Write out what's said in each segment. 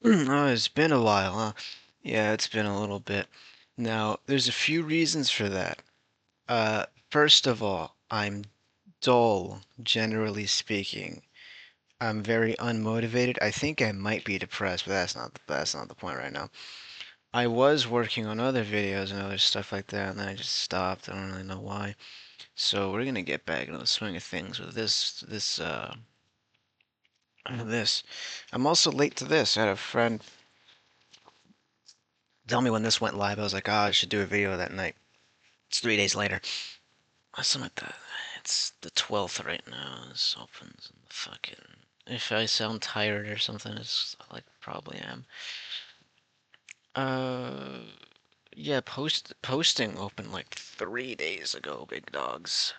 Oh, it's been a while, huh? Yeah, it's been a little bit. Now, there's a few reasons for that. First of all, I'm dull, generally speaking. I'm very unmotivated. I think I might be depressed, but that's not the point right now. I was working on other videos and other stuff like that, and then I just stopped. I don't really know why. So we're gonna get back into the swing of things with this. I'm also late to this. I had a friend tell me when this went live. I was like, I should do a video that night. It's 3 days later. Something like that. It's the 12th right now. This opens and fucking. If I sound tired or something, it's like probably am. Uh, yeah, posting opened like 3 days ago, big dogs.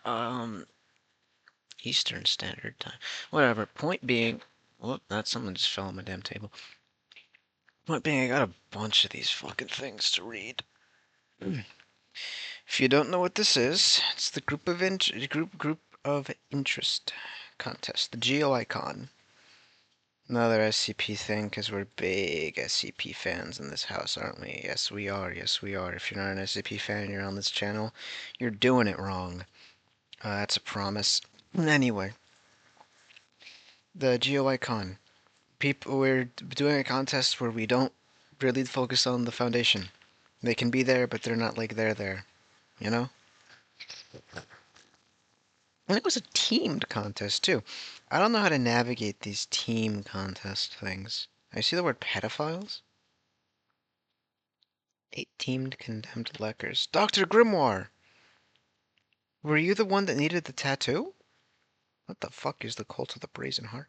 Eastern Standard Time. Whatever. Point being, whoop, that's someone just fell on my damn table. Point being, I got a bunch of these fucking things to read. If you don't know what this is, it's the group of interest contest, the GOI-Con. Another SCP thing, because we're big SCP fans in this house, aren't we? Yes, we are. Yes, we are. If you're not an SCP fan and you're on this channel, you're doing it wrong. That's a promise. Anyway, the GOI-Con. We're doing a contest where we don't really focus on the Foundation. They can be there, but they're not like they're there. You know? And it was a teamed contest, too. I don't know how to navigate these team contest things. I see the word pedophiles. 8 teamed condemned leckers. Dr. Grimoire! Were you the one that needed the tattoo? What the fuck is the Cult of the Brazen Heart?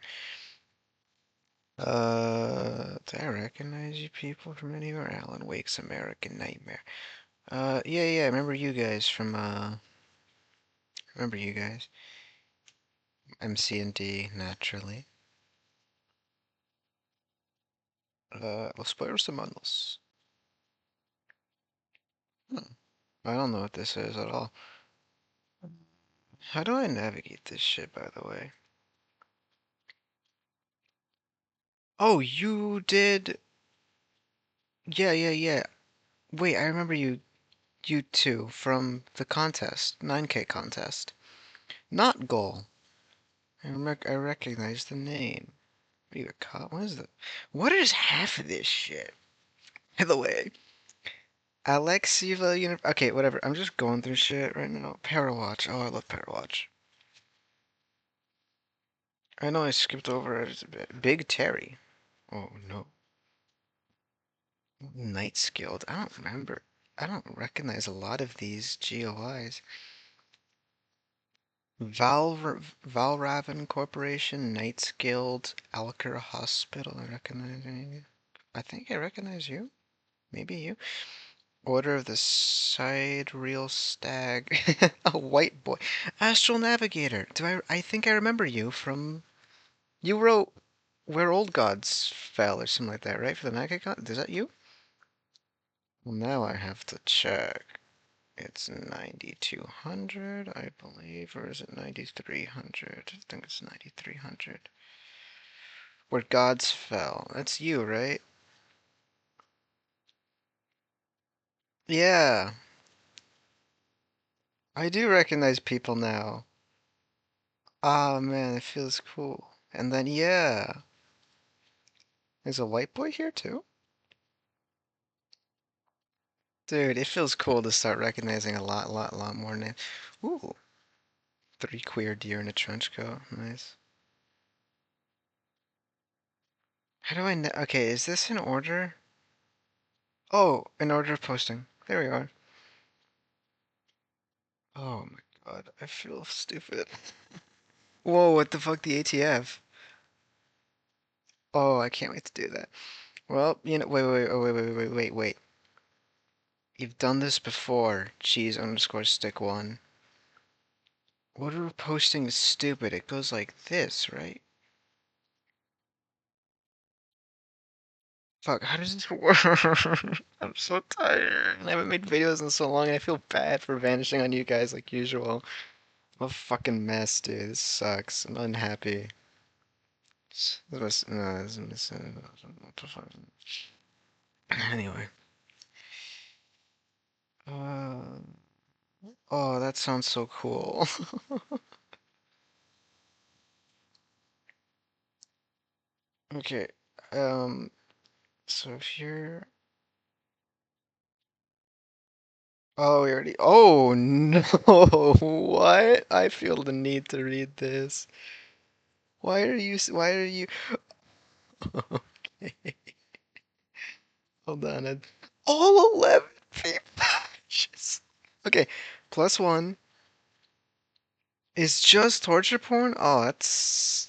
Do I recognize you people from anywhere? Alan Wake's American Nightmare. Yeah, I remember you guys from, remember you guys. MC and D, naturally. Los Pueblos Hermanos. Hmm. I don't know what this is at all. How do I navigate this shit, by the way? Oh, you did. Yeah. Wait, I remember you two from the contest, 9K contest. Not goal. I recognize the name. Are you a cop? What is that? What is half of this shit? By the way, Alexiva, okay, whatever. I'm just going through shit right now. Parawatch. Oh, I love Parawatch. I know I skipped over it a bit. Big Terry. Oh no. Night Skilled. I don't remember. I don't recognize a lot of these GOIs. Valraven Corporation, Knights Guild, Alker Hospital. I recognize any of you. I think I recognize you. Maybe you. Order of the Sidereal Stag. A white boy. Astral Navigator. I think I remember you from. You wrote Where Old Gods Fell or something like that, right? For the Nightcon? Is that you? Well, now I have to check. It's 9200, I believe, or is it 9300? I think it's 9300. Where Gods Fell. That's you, right? Yeah, I do recognize people now. Ah, man, it feels cool. And then, yeah, there's a white boy here too? Dude, it feels cool to start recognizing a lot more names. Ooh, 3 queer deer in a trench coat. Nice. How do I okay, is this in order? Oh, in order of posting. There we are. Oh my god, I feel stupid. Whoa, what the fuck, the ATF? Oh, I can't wait to do that. Well, wait. You've done this before. Cheese underscore stick one. Order of posting is stupid. It goes like this, right? Fuck, how does this work? I'm so tired. I haven't made videos in so long and I feel bad for vanishing on you guys like usual. I'm a fucking mess, dude. This sucks. I'm unhappy. Anyway. Uh, oh, that sounds so cool. Okay. Um, so if you're... Oh, we already... Oh, no! What? I feel the need to read this. Why are you... Okay. Hold on. All 11 patches. Okay. Plus one is just torture porn? Oh, that sucks.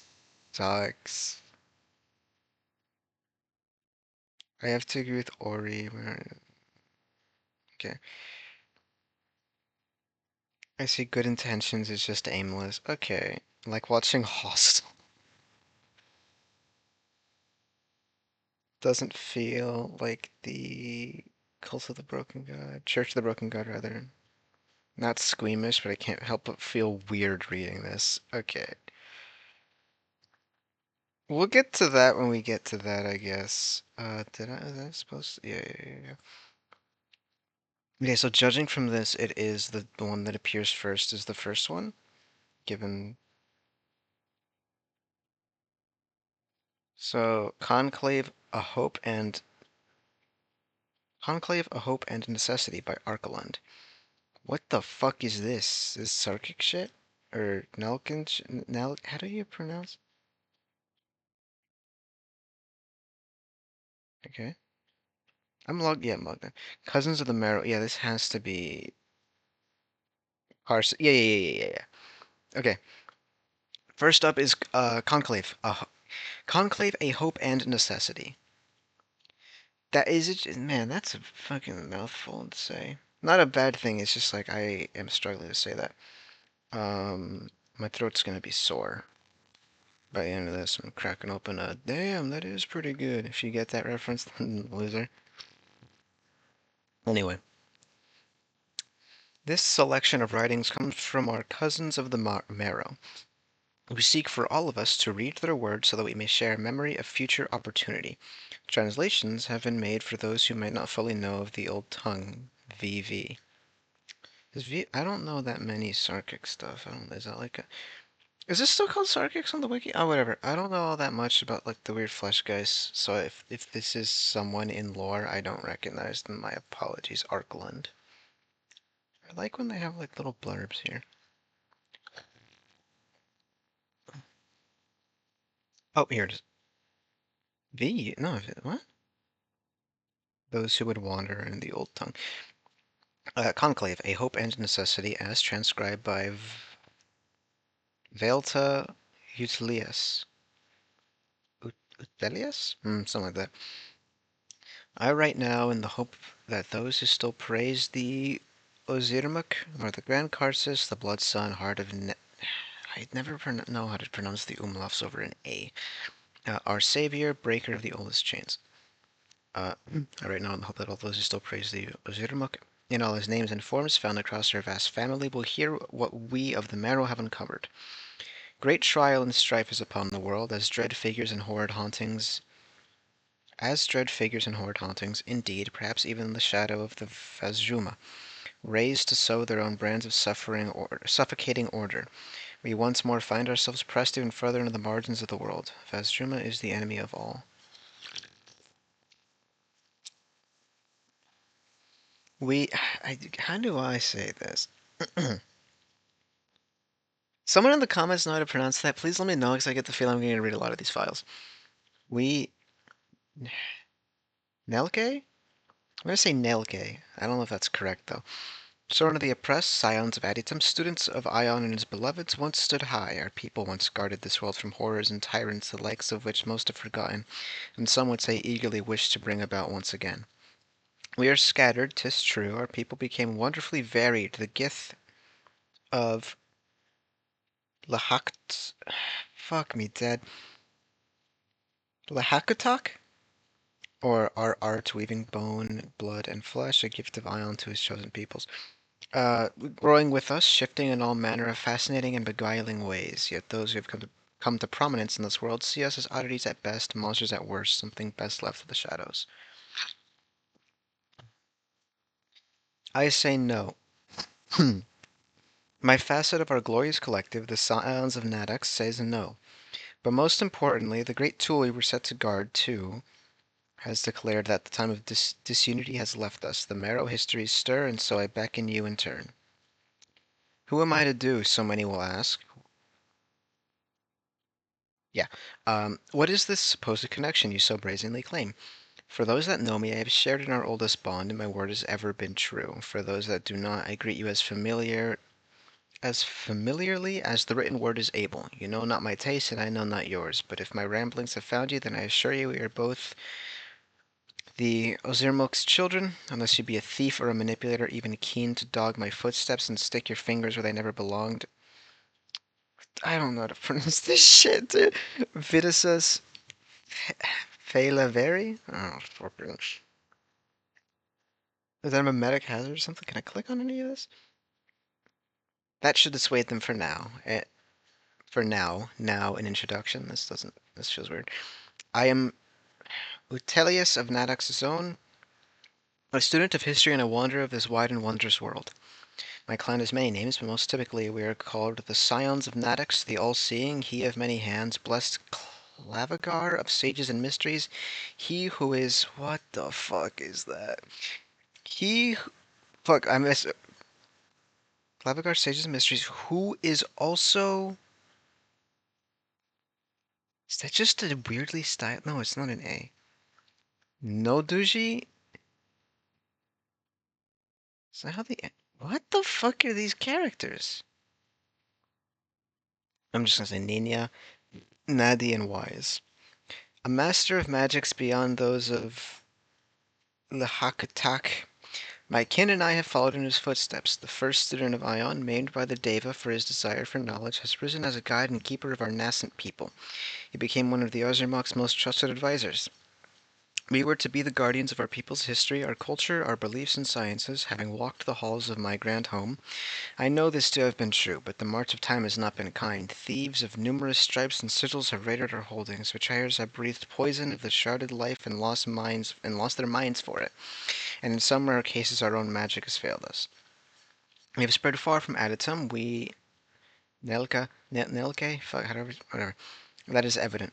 I have to agree with Ori. Okay. I see good intentions is just aimless. Okay. Like watching Hostel. Doesn't feel like the Cult of the Broken God. Church of the Broken God, rather. Not squeamish, but I can't help but feel weird reading this. Okay. We'll get to that when we get to that, I guess. Was I supposed to? Yeah. Okay, so judging from this, it is the one that appears first is the first one, given... So, Conclave, a Hope and a Necessity by Arcaland. What the fuck is this? This Sarkic shit? Or Nelkin? How do you pronounce? Okay. I'm logged in. Cousins of the Marrow. Yeah, this has to be Carson. Yeah. Okay. First up is Conclave. Conclave, a Hope and Necessity. That is it. Man, that's a fucking mouthful to say. Not a bad thing. It's just like I am struggling to say that. My throat's gonna be sore by the end of this. I'm cracking open a damn. That is pretty good. If you get that reference, loser. Anyway, this selection of writings comes from our cousins of the Marrow, who seek for all of us to read their words so that we may share a memory of future opportunity. Translations have been made for those who might not fully know of the old tongue, VV. I don't know that many Sarkic stuff. Is that like a... Is this still called Sarkics on the wiki? Oh, whatever. I don't know all that much about like the weird flesh guys, so if this is someone in lore I don't recognize, then my apologies, Arkland. I like when they have like little blurbs here. Oh, here it is. No, what? Those who would wander in the old tongue. Conclave, a hope and necessity, as transcribed by Velta Utilius. Utilius? Something like that. I write now in the hope that those who still praise the Ozirmuk, or the Grand Karsus, the Blood Sun, Heart of I never know how to pronounce the umlauts over an A. Our Savior, breaker of the oldest chains. I write now in the hope that all those who still praise the Ozirmuk, in all his names and forms found across our vast family, will hear what we of the Marrow have uncovered. Great trial and strife is upon the world, as dread figures and horrid hauntings, indeed, perhaps even in the shadow of the Vazjuma, raised to sow their own brands of suffocating order. We once more find ourselves pressed even further into the margins of the world. Vazjuma is the enemy of all. How do I say this? Someone in the comments know how to pronounce that. Please let me know, because I get the feeling I'm going to read a lot of these files. Nelke? I'm going to say Nelke. I don't know if that's correct, though. Sworn of the oppressed, scions of Aditum, students of Ion and his beloveds, once stood high. Our people once guarded this world from horrors and tyrants, the likes of which most have forgotten, and some would say eagerly wish to bring about once again. We are scattered, 'tis true. Our people became wonderfully varied. The gith of Lahakt... Fuck me dead. Lahakutak? Or our art, weaving bone, blood, and flesh, a gift of Ion to his chosen peoples. Growing with us, shifting in all manner of fascinating and beguiling ways. Yet those who have come to prominence in this world see us as oddities at best, monsters at worst, something best left of the shadows. I say no. My facet of our glorious collective, the Scions of Nadox, says no. But most importantly, the great tool we were set to guard, too, has declared that the time of disunity has left us. The marrow histories stir, and so I beckon you in turn. Who am I to do, so many will ask. Yeah. What is this supposed connection you so brazenly claim? For those that know me, I have shared in our oldest bond, and my word has ever been true. For those that do not, I greet you as familiarly as the written word is able. You know not my taste, and I know not yours. But if my ramblings have found you, then I assure you we are both the Ozirmok's children, unless you be a thief or a manipulator, even keen to dog my footsteps and stick your fingers where they never belonged. I don't know how to pronounce this shit, dude. Vitisus Phalaveri? Oh, fucking. Is that a memetic hazard or something? Can I click on any of this? That should dissuade them for now. For now, an introduction. This feels weird. I am Utelius of Nadox's Zone, a student of history and a wanderer of this wide and wondrous world. My clan has many names, but most typically we are called the Scions of Nadox, the All-Seeing, He of Many Hands, Blessed Clavigar of Sages and Mysteries, He who is... What the fuck is that? He... Fuck, I miss... Clavigar, Sages and Mysteries, who is also... Is that just a weirdly styled... No, it's not an A. Noduji? Is that how the... What the fuck are these characters? I'm just gonna say Nina, Nadi, and Wise. A master of magics beyond those of Lehakatak. My kin and I have followed in his footsteps. The first student of Ion, maimed by the Deva for his desire for knowledge, has risen as a guide and keeper of our nascent people. He became one of the Ozermok's most trusted advisors. We were to be the guardians of our people's history, our culture, our beliefs and sciences, having walked the halls of my grand home. I know this to have been true, but the march of time has not been kind. Thieves of numerous stripes and sigils have raided our holdings. Betrayers have breathed poison of the shrouded life and lost their minds for it. And in some rare cases, our own magic has failed us. We have spread far from Aditum. Nelke, fuck, whatever. That is evident.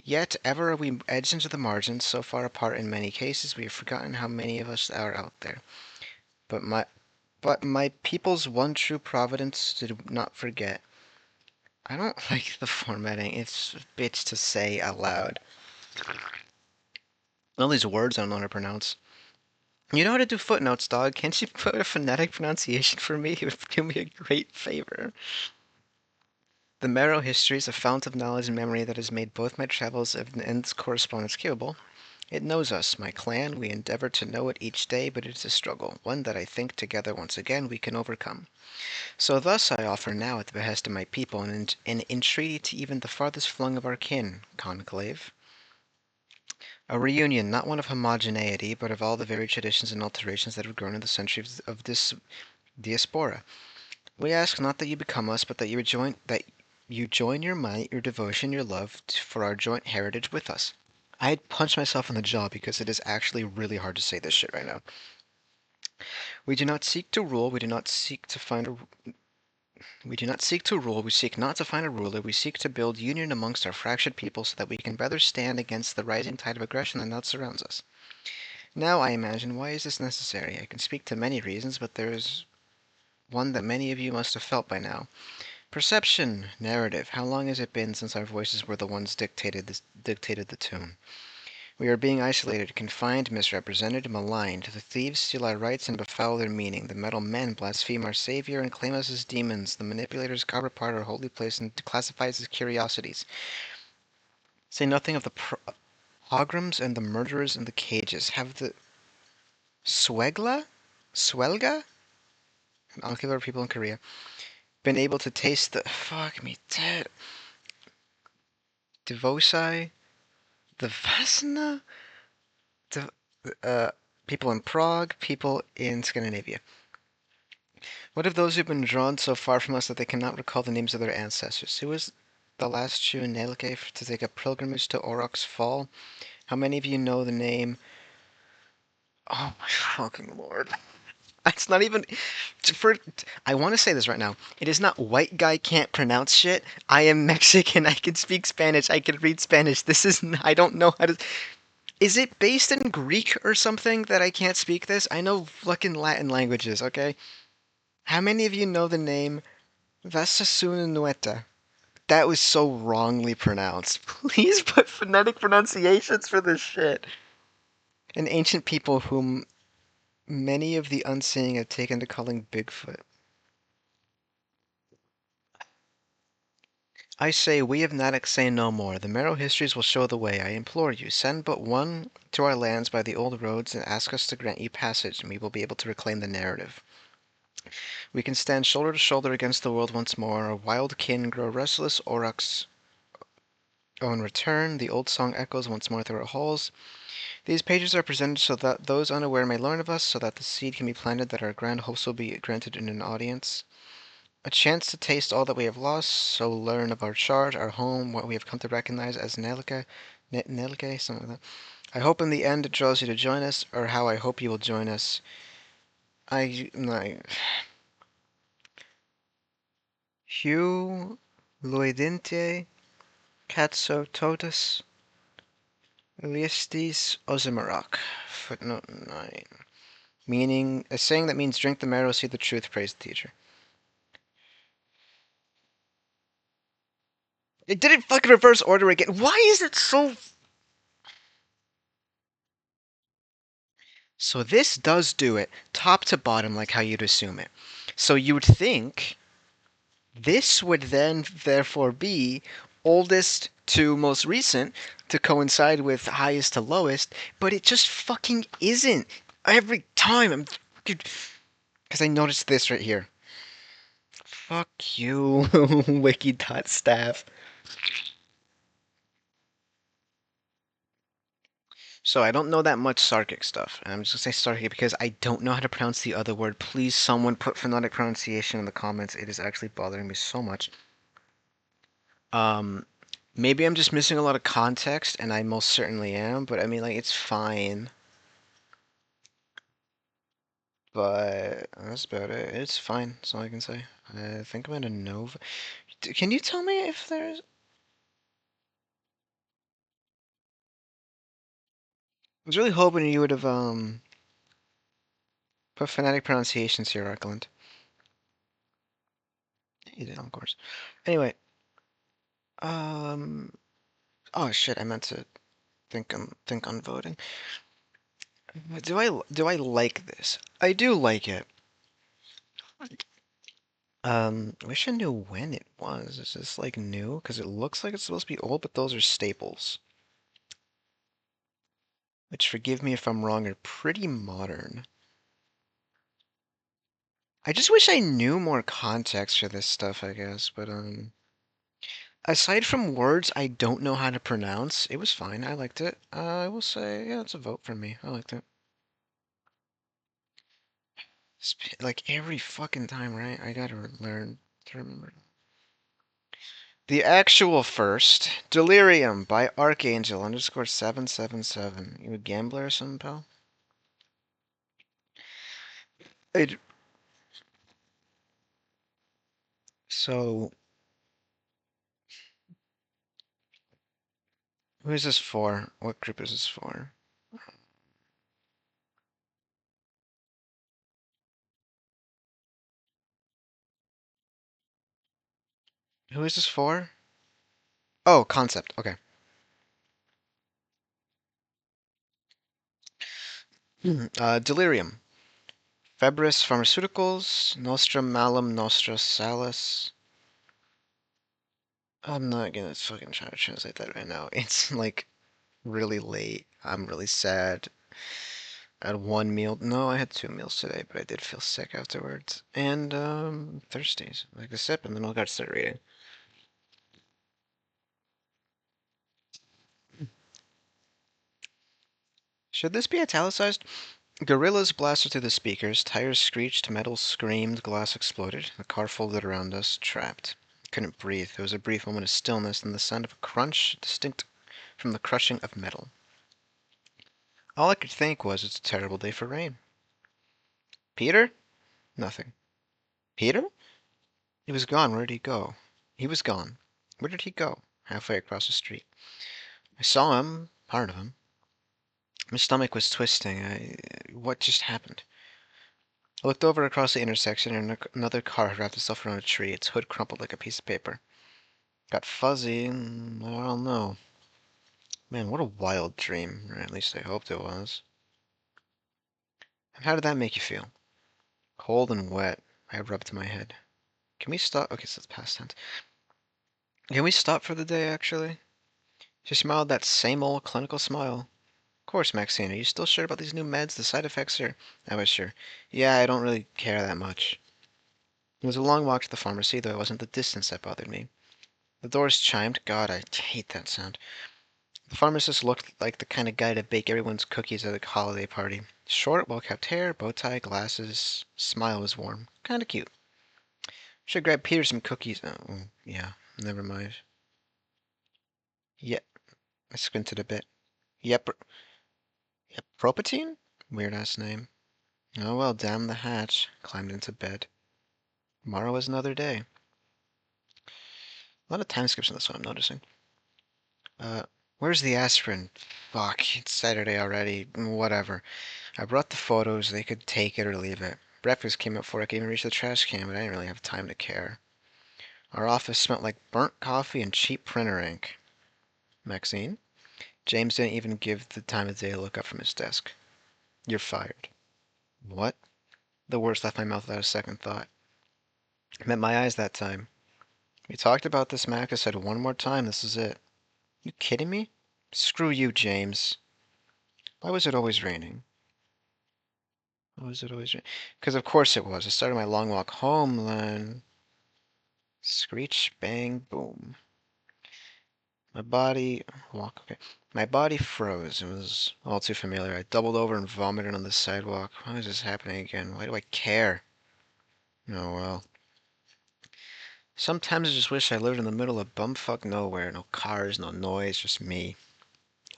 Yet ever are we edged into the margins, so far apart in many cases, we have forgotten how many of us are out there. But my people's one true providence did not forget. I don't like the formatting. It's a bitch to say aloud. All these words I don't know how to pronounce. You know how to do footnotes, dog. Can't you put a phonetic pronunciation for me? It would do me a great favor. The Marrow history is a fount of knowledge and memory that has made both my travels and its correspondence capable. It knows us, my clan. We endeavor to know it each day, but it is a struggle, one that I think together once again we can overcome. So thus I offer now at the behest of my people an entreaty to even the farthest flung of our kin, Conclave. A reunion, not one of homogeneity, but of all the varied traditions and alterations that have grown in the centuries of this diaspora. We ask not that you become us, but that you join your might, your devotion, your love for our joint heritage with us. I'd punch myself in the jaw because it is actually really hard to say this shit right now. We do not seek to rule, we do not seek to find a We do not seek to rule, we seek not to find a ruler, we seek to build union amongst our fractured people so that we can better stand against the rising tide of aggression that now surrounds us. Now, I imagine, why is this necessary? I can speak to many reasons, but there is one that many of you must have felt by now. Perception, narrative. How long has it been since our voices were the ones dictated the tune? We are being isolated, confined, misrepresented, maligned. The thieves steal our rights and befoul their meaning. The metal men blaspheme our Savior and claim us as demons. The manipulators carve apart our holy place and classify us as curiosities. Say nothing of the pogroms and the murderers in the cages. Have the Swelga? Uncultured people in Korea been able to taste the... Fuck me dead. Devosi? The Vasna? People in Prague, people in Scandinavia. What of those who've been drawn so far from us that they cannot recall the names of their ancestors? Who is the last shoe in Nelke to take a pilgrimage to Auroch's Fall. How many of you know the name? Oh my fucking lord. It's not even for. I want to say this right now. It is not white guy can't pronounce shit. I am Mexican. I can speak Spanish. I can read Spanish. This is. I don't know how to. Is it based in Greek or something that I can't speak this? I know fucking Latin languages. Okay. How many of you know the name Vasasunueta? That was so wrongly pronounced. Please put phonetic pronunciations for this shit. An ancient people whom many of the unseeing have taken to calling Bigfoot. I say, we of Natick say no more. The Marrow histories will show the way. I implore you, send but one to our lands by the old roads and ask us to grant you passage, and we will be able to reclaim the narrative. We can stand shoulder to shoulder against the world once more. Our wild kin grow restless. Auroch's own return. The old song echoes once more through our halls. These pages are presented so that those unaware may learn of us, so that the seed can be planted, that our grand hopes will be granted in an audience. A chance to taste all that we have lost, so learn of our charge, our home, what we have come to recognize as Nelke, something like that. I hope in the end it draws you to join us, or how I hope you will join us. Hugh Loidinte Katso Totus Eliastis Ozimarok. Footnote 9. Meaning, a saying that means drink the marrow, see the truth, praise the teacher. It didn't fucking reverse order again. Why is it so... So this does do it, top to bottom, like how you'd assume it. So you would think this would then therefore be oldest to most recent to coincide with highest to lowest, but it just fucking isn't. Every time I'm... Because I noticed this right here. Fuck you, wiki.staff. So I don't know that much Sarkic stuff. And I'm just gonna say Sarkic because I don't know how to pronounce the other word. Please, someone put phonetic pronunciation in the comments. It is actually bothering me so much. Um, maybe I'm just missing a lot of context, and I most certainly am. But I mean, like, it's fine. But that's about it. It's fine. That's all I can say. I think I'm at a Nova. Can you tell me if there's? I was really hoping you would have put phonetic pronunciations here, Arkland. You did, of course. Anyway, um, oh shit, I meant to think on voting. Do I like this? I do like it. Wish I knew when it was. Is this like new? Because it looks like it's supposed to be old, but those are staples. Which, forgive me if I'm wrong, are pretty modern. I just wish I knew more context for this stuff, I guess, but aside from words I don't know how to pronounce, it was fine. I liked it. I will say, yeah, it's a vote for me. I liked it. Like every fucking time, right? I gotta learn to remember. The actual first, Delerium by Archangel underscore 777. You a gambler or something, pal? It, so, who is this for? What group is this for? Who is this for? Oh, concept. Okay. Delirium. Febris Pharmaceuticals. Nostra Malum Nostra Salus. I'm not gonna fucking try to translate that right now. It's like really late. I'm really sad. I had one meal. No, I had two meals today, but I did feel sick afterwards. And thirsty. So like a sip, and then I'll go start reading. Should this be italicized? Gorillas blasted through the speakers. Tires screeched. Metal screamed. Glass exploded. The car folded around us. Trapped. Couldn't breathe. There was a brief moment of stillness, then the sound of a crunch, distinct from the crushing of metal. All I could think was, it's a terrible day for rain. Peter? Nothing. Peter? He was gone. Where did he go? He was gone. Where did he go? Halfway across the street. I saw him, part of him. My stomach was twisting. What just happened? I looked over across the intersection, and another car had wrapped itself around a tree, its hood crumpled like a piece of paper. Got fuzzy, and I don't know. Man, what a wild dream. Or at least I hoped it was. And how did that make you feel? Cold and wet. I rubbed my head. Can we stop? Okay, so it's past tense. Can we stop for the day, actually? She smiled that same old clinical smile. Of course, Maxine. Are you still sure about these new meds? The side effects are... I was sure. Yeah, I don't really care that much. It was a long walk to the pharmacy, though it wasn't the distance that bothered me. The doors chimed. God, I hate that sound. The pharmacist looked like the kind of guy to bake everyone's cookies at a holiday party. Short, well-kept hair, bow tie, glasses. Smile was warm. Kinda cute. Should grab Peter some cookies. Oh, yeah. Never mind. Yep. I squinted a bit. Yep. Yep. Propatine? Weird-ass name. Oh well, damn the hatch. Climbed into bed. Tomorrow is another day. A lot of time skips in this one, I'm noticing. Where's the aspirin? Fuck, it's Saturday already. Whatever. I brought the photos. They could take it or leave it. Breakfast came up before I could even reach the trash can, but I didn't really have time to care. Our office smelled like burnt coffee and cheap printer ink. Maxine? James didn't even give the time of day to look up from his desk. You're fired. What? The words left my mouth without a second thought. I met my eyes that time. We talked about this, Mac. I said one more time, this is it. You kidding me? Screw you, James. Why was it always raining? Why was it always raining? Because of course it was. I started my long walk home, then... Screech, bang, boom. My body... Walk, okay. My body froze. It was all too familiar. I doubled over and vomited on the sidewalk. Why is this happening again? Why do I care? Oh well. Sometimes I just wish I lived in the middle of bumfuck nowhere. No cars, no noise, just me.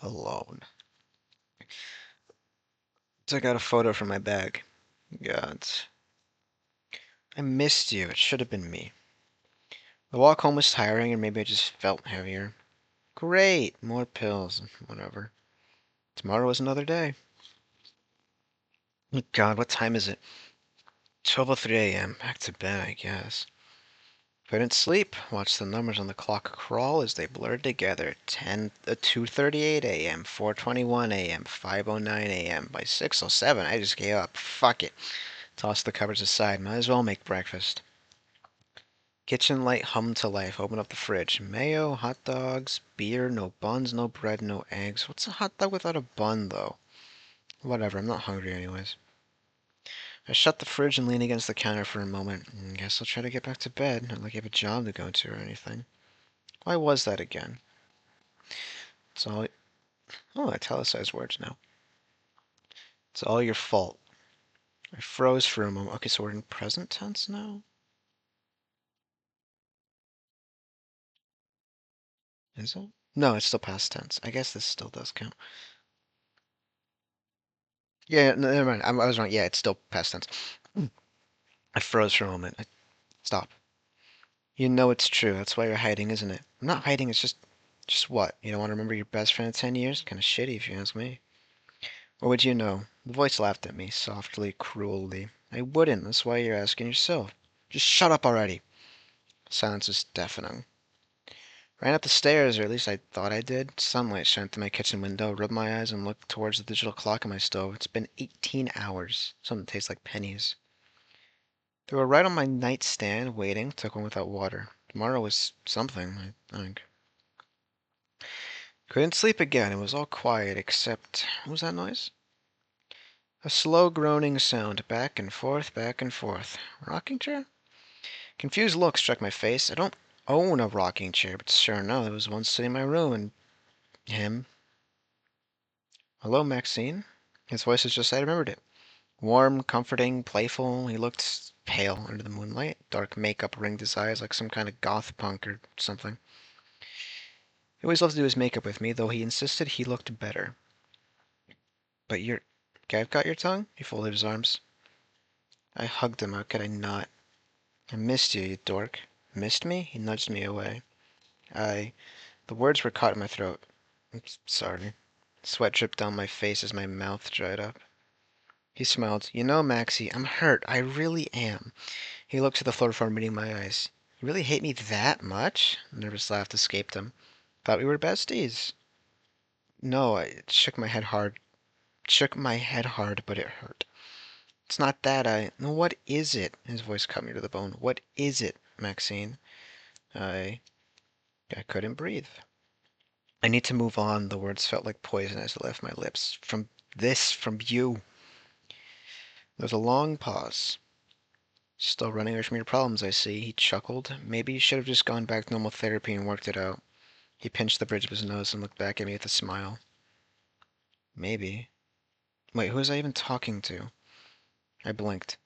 Alone. Took out a photo from my bag. God. I missed you. It should have been me. The walk home was tiring, and maybe I just felt heavier. Great! More pills. Whatever. Tomorrow is another day. God, what time is it? 12:03 a.m. Back to bed, I guess. Couldn't sleep. Watched the numbers on the clock crawl as they blurred together. 2:38 a.m., 4:21 a.m., 5:09 a.m. By 6:07, I just gave up. Fuck it. Tossed the covers aside. Might as well make breakfast. Kitchen light hummed to life. Opened up the fridge. Mayo, hot dogs, beer, no buns, no bread, no eggs. What's a hot dog without a bun, though? Whatever, I'm not hungry anyways. I shut the fridge and leaned against the counter for a moment. Guess I'll try to get back to bed. Not like I have a job to go to or anything. Why was that again? It's all... Oh, italicized words now. It's all your fault. I froze for a moment. Okay, so we're in present tense now? Is it? No, it's still past tense. I guess this still does count. Yeah, no, never mind. I was wrong. Yeah, it's still past tense. I froze for a moment. Stop. You know it's true. That's why you're hiding, isn't it? I'm not hiding. It's just what? You don't want to remember your best friend in 10 years? Kind of shitty if you ask me. Or would you know? The voice laughed at me, softly, cruelly. I wouldn't. That's why you're asking yourself. Just shut up already. Silence was deafening. Ran up the stairs, or at least I thought I did. Sunlight shined through my kitchen window, rubbed my eyes, and looked towards the digital clock on my stove. It's been 18 hours. Something tastes like pennies. They were right on my nightstand, waiting. Took one without water. Tomorrow was something, I think. Couldn't sleep again. It was all quiet, except... What was that noise? A slow groaning sound, back and forth, back and forth. Rocking chair? Confused look struck my face. I don't own a rocking chair, but sure enough, there was one sitting in my room, and him. Hello, Maxine. His voice was just... I remembered it. Warm, comforting, playful. He looked pale under the moonlight. Dark makeup ringed his eyes like some kind of goth punk or something. He always loved to do his makeup with me, though he insisted he looked better. But you're... Okay, I've got your tongue? He folded his arms. I hugged him. How could I not? I missed you, you dork. Missed me? He nudged me away. I... The words were caught in my throat. I'm sorry. Sweat dripped down my face as my mouth dried up. He smiled. You know, Maxie, I'm hurt. I really am. He looked to the floor before meeting my eyes. You really hate me that much? A nervous laugh escaped him. Thought we were besties. No, I shook my head hard. Shook my head hard, but it hurt. It's not that No, what is it? His voice cut me to the bone. What is it, Maxine? I... I couldn't breathe. I need to move on. The words felt like poison as they left my lips. From you. There was a long pause. Still running away from your problems, I see. He chuckled. Maybe you should have just gone back to normal therapy and worked it out. He pinched the bridge of his nose and looked back at me with a smile. Maybe. Wait, who was I even talking to? I blinked.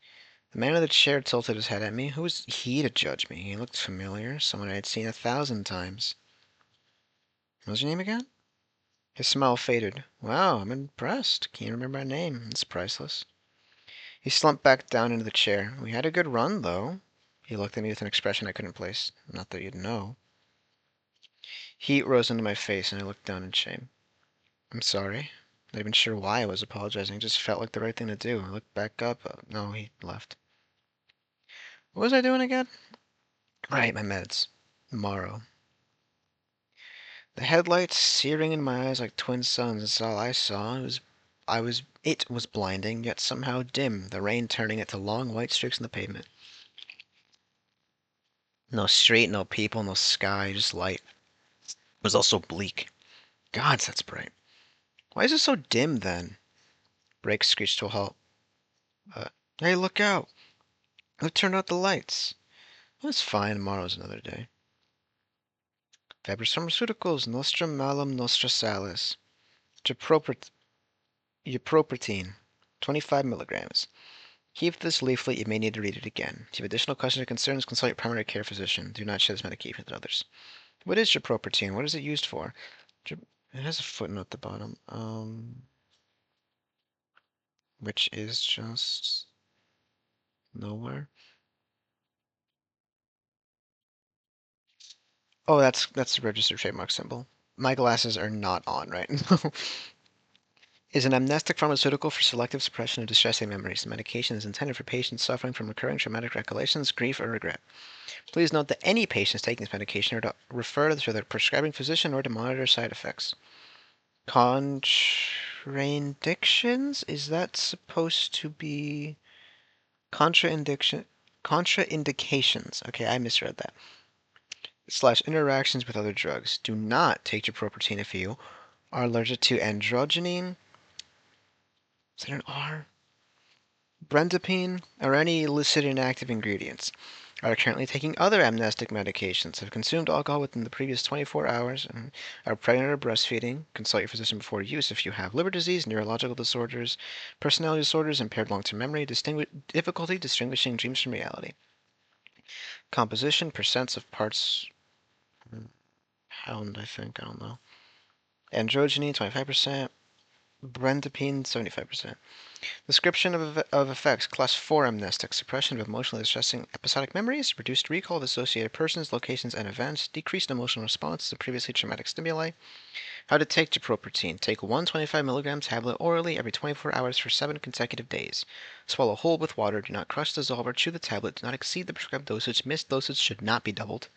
The man in the chair tilted his head at me. Who was he to judge me? He looked familiar. Someone I had seen 1,000 times. What was your name again? His smile faded. Wow, I'm impressed. Can't remember my name. It's priceless. He slumped back down into the chair. We had a good run, though. He looked at me with an expression I couldn't place. Not that you'd know. Heat rose into my face, and I looked down in shame. I'm sorry. Not even sure why I was apologizing. It just felt like the right thing to do. I looked back up. No, he left. What was I doing again? Right, my meds. Tomorrow. The headlights searing in my eyes like twin suns. That's all I saw. It was blinding, yet somehow dim, the rain turning it to long white streaks in the pavement. No street, no people, no sky, just light. It was also bleak. Gods, that's bright. Why is it so dim, then? Brakes screeched to a halt. Hey, look out! Who turned out the lights? That's fine, tomorrow's another day. Parapharmaceuticals, nostrum malum nostra salis. Euproprotein, 25 milligrams. Keep this leaflet, you may need to read it again. If you have additional questions or concerns, consult your primary care physician. Do not share this medication with others. What is euproprotein? What is it used for? It has a footnote at the bottom. Which is just nowhere. Oh, that's the registered trademark symbol. My glasses are not on right now. Is an amnestic pharmaceutical for selective suppression of distressing memories. The medication is intended for patients suffering from recurring traumatic recollections, grief, or regret. Please note that any patients taking this medication are to refer to their prescribing physician or to monitor side effects. Contraindications? Is that supposed to be contraindications? Okay, I misread that. / interactions with other drugs. Do not take Giproprotein if you are allergic to androgenine. Is that an R? Brendipine, or any illicit inactive ingredients. Are currently taking other amnestic medications, have consumed alcohol within the previous 24 hours, and are pregnant or breastfeeding. Consult your physician before use if you have liver disease, neurological disorders, personality disorders, impaired long-term memory, difficulty distinguishing dreams from reality. Composition, percents of parts... Pound, I think, I don't know. Androgenine, 25%. Brendipine, 75%. Description of effects. Class 4 amnestic. Suppression of emotionally distressing episodic memories. Reduced recall of associated persons, locations, and events. Decreased emotional response to previously traumatic stimuli. How to take Giproprotein. Take one 25 milligram tablet orally every 24 hours for 7 consecutive days. Swallow whole with water. Do not crush, dissolve, or chew the tablet. Do not exceed the prescribed dosage. Missed dosage should not be doubled.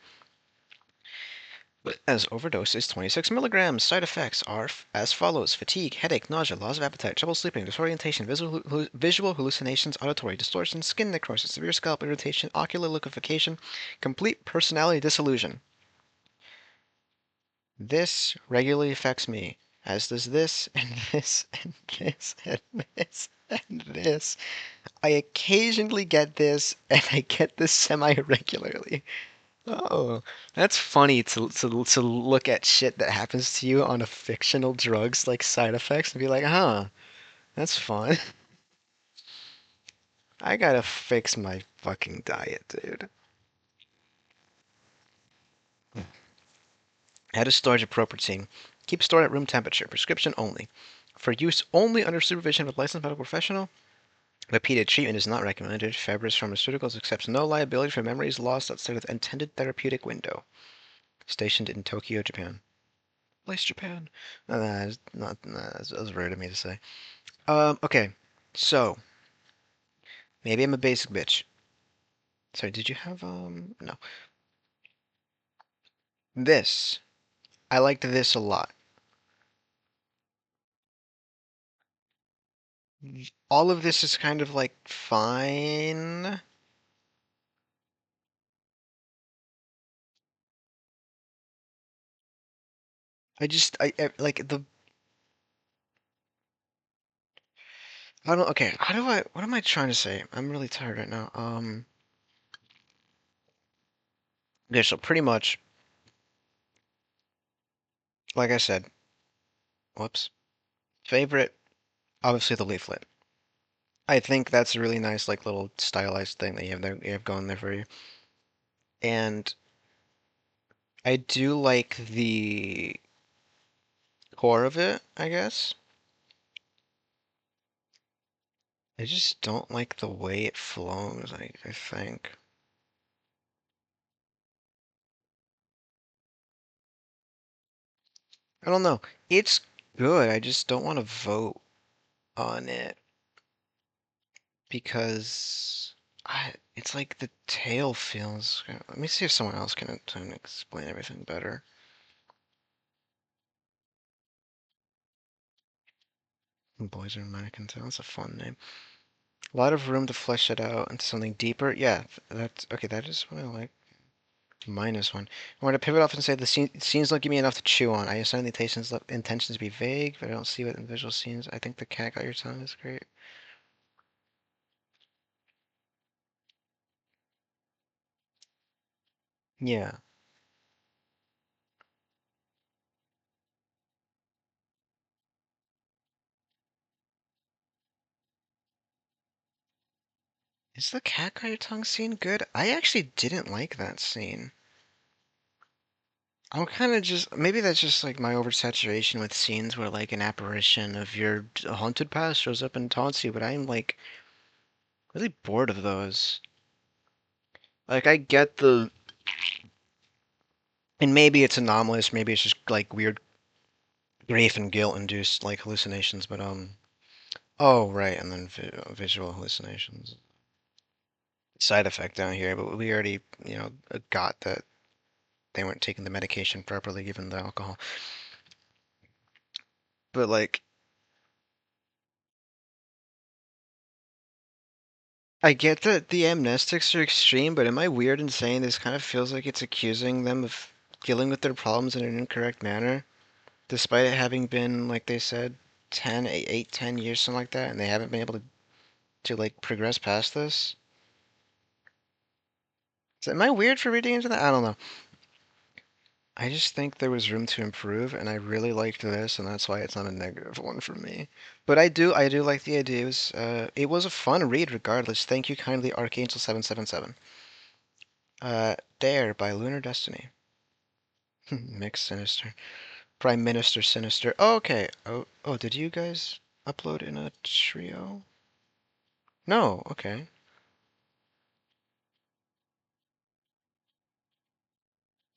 As overdose is 26 milligrams. Side effects are as follows: fatigue, headache, nausea, loss of appetite, trouble sleeping, disorientation, visual hallucinations, auditory distortion, skin necrosis, severe scalp irritation, ocular liquefaction, complete personality disillusion. This regularly affects me, as does this, and this, and this, and this, and this. I occasionally get this, and I get this semi-regularly. Oh, that's funny to look at shit that happens to you on a fictional drug's like side effects and be like, huh, that's fun. I gotta fix my fucking diet, dude. How to storage appropriate scene. Keep stored at room temperature. Prescription only. For use only under supervision of a licensed medical professional. Repeated treatment is not recommended. Parapharmaceuticals accepts no liability for memories lost outside of the intended therapeutic window. Stationed in Tokyo, Japan. Place Japan. No, that's not. That was rude of me to say. Okay. So maybe I'm a basic bitch. Sorry, did you have no. This. I liked this a lot. All of this is kind of like fine. I like the I don't okay, how do I what am I trying to say? I'm really tired right now. Okay, so pretty much like I said, whoops. Favorite, obviously the leaflet. I think that's a really nice like little stylized thing that you have going there for you. And I do like the core of it, I guess. I just don't like the way it flows, I think. I don't know. It's good. I just don't want to vote on it because it's like the tail feels. Let me see if someone else can explain everything better. Boys are mannequin tail. That's a fun name. A lot of room to flesh it out into something deeper. Yeah, that's okay. That is what I like. -1. I want to pivot off and say the scenes don't give me enough to chew on. I assign the intentions to be vague, but I don't see what in visual scenes. I think the cat got your tongue is great. Yeah. Is the cat got your tongue scene good? I actually didn't like that scene. I'm kind of just maybe that's just like my oversaturation with scenes where like an apparition of your haunted past shows up and taunts you, but I'm like really bored of those. Like I get the and maybe it's anomalous, maybe it's just like weird grief and guilt induced like hallucinations, but oh right, and then visual hallucinations. Side effect down here, but we already, got that they weren't taking the medication properly given the alcohol. But like I get that the amnestics are extreme, but am I weird in saying this kind of feels like it's accusing them of dealing with their problems in an incorrect manner, despite it having been, like they said, 10, 8, 10 years, something like that, and they haven't been able to like progress past this? So am I weird for reading into that? I don't know. I just think there was room to improve, and I really liked this, and that's why it's not a negative one for me. But I do like the ideas. It was a fun read regardless. Thank you kindly, Archangel777. D.A.R.E by Lunar Destiny. Mixed Sinister. Prime Minister Sinister. Oh, okay. Oh, did you guys upload in a trio? No, okay.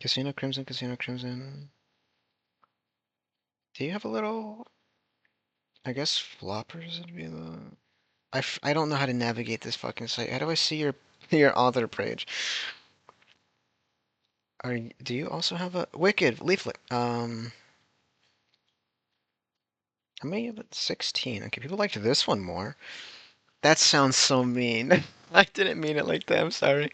Casino Crimson, Casino Crimson. Do you have a little, I guess floppers would be the... I don't know how to navigate this fucking site. How do I see your your author page? Do you also have a Wicked leaflet? How many of it? 16. Okay, people liked this one more. That sounds so mean. I didn't mean it like that. I'm sorry.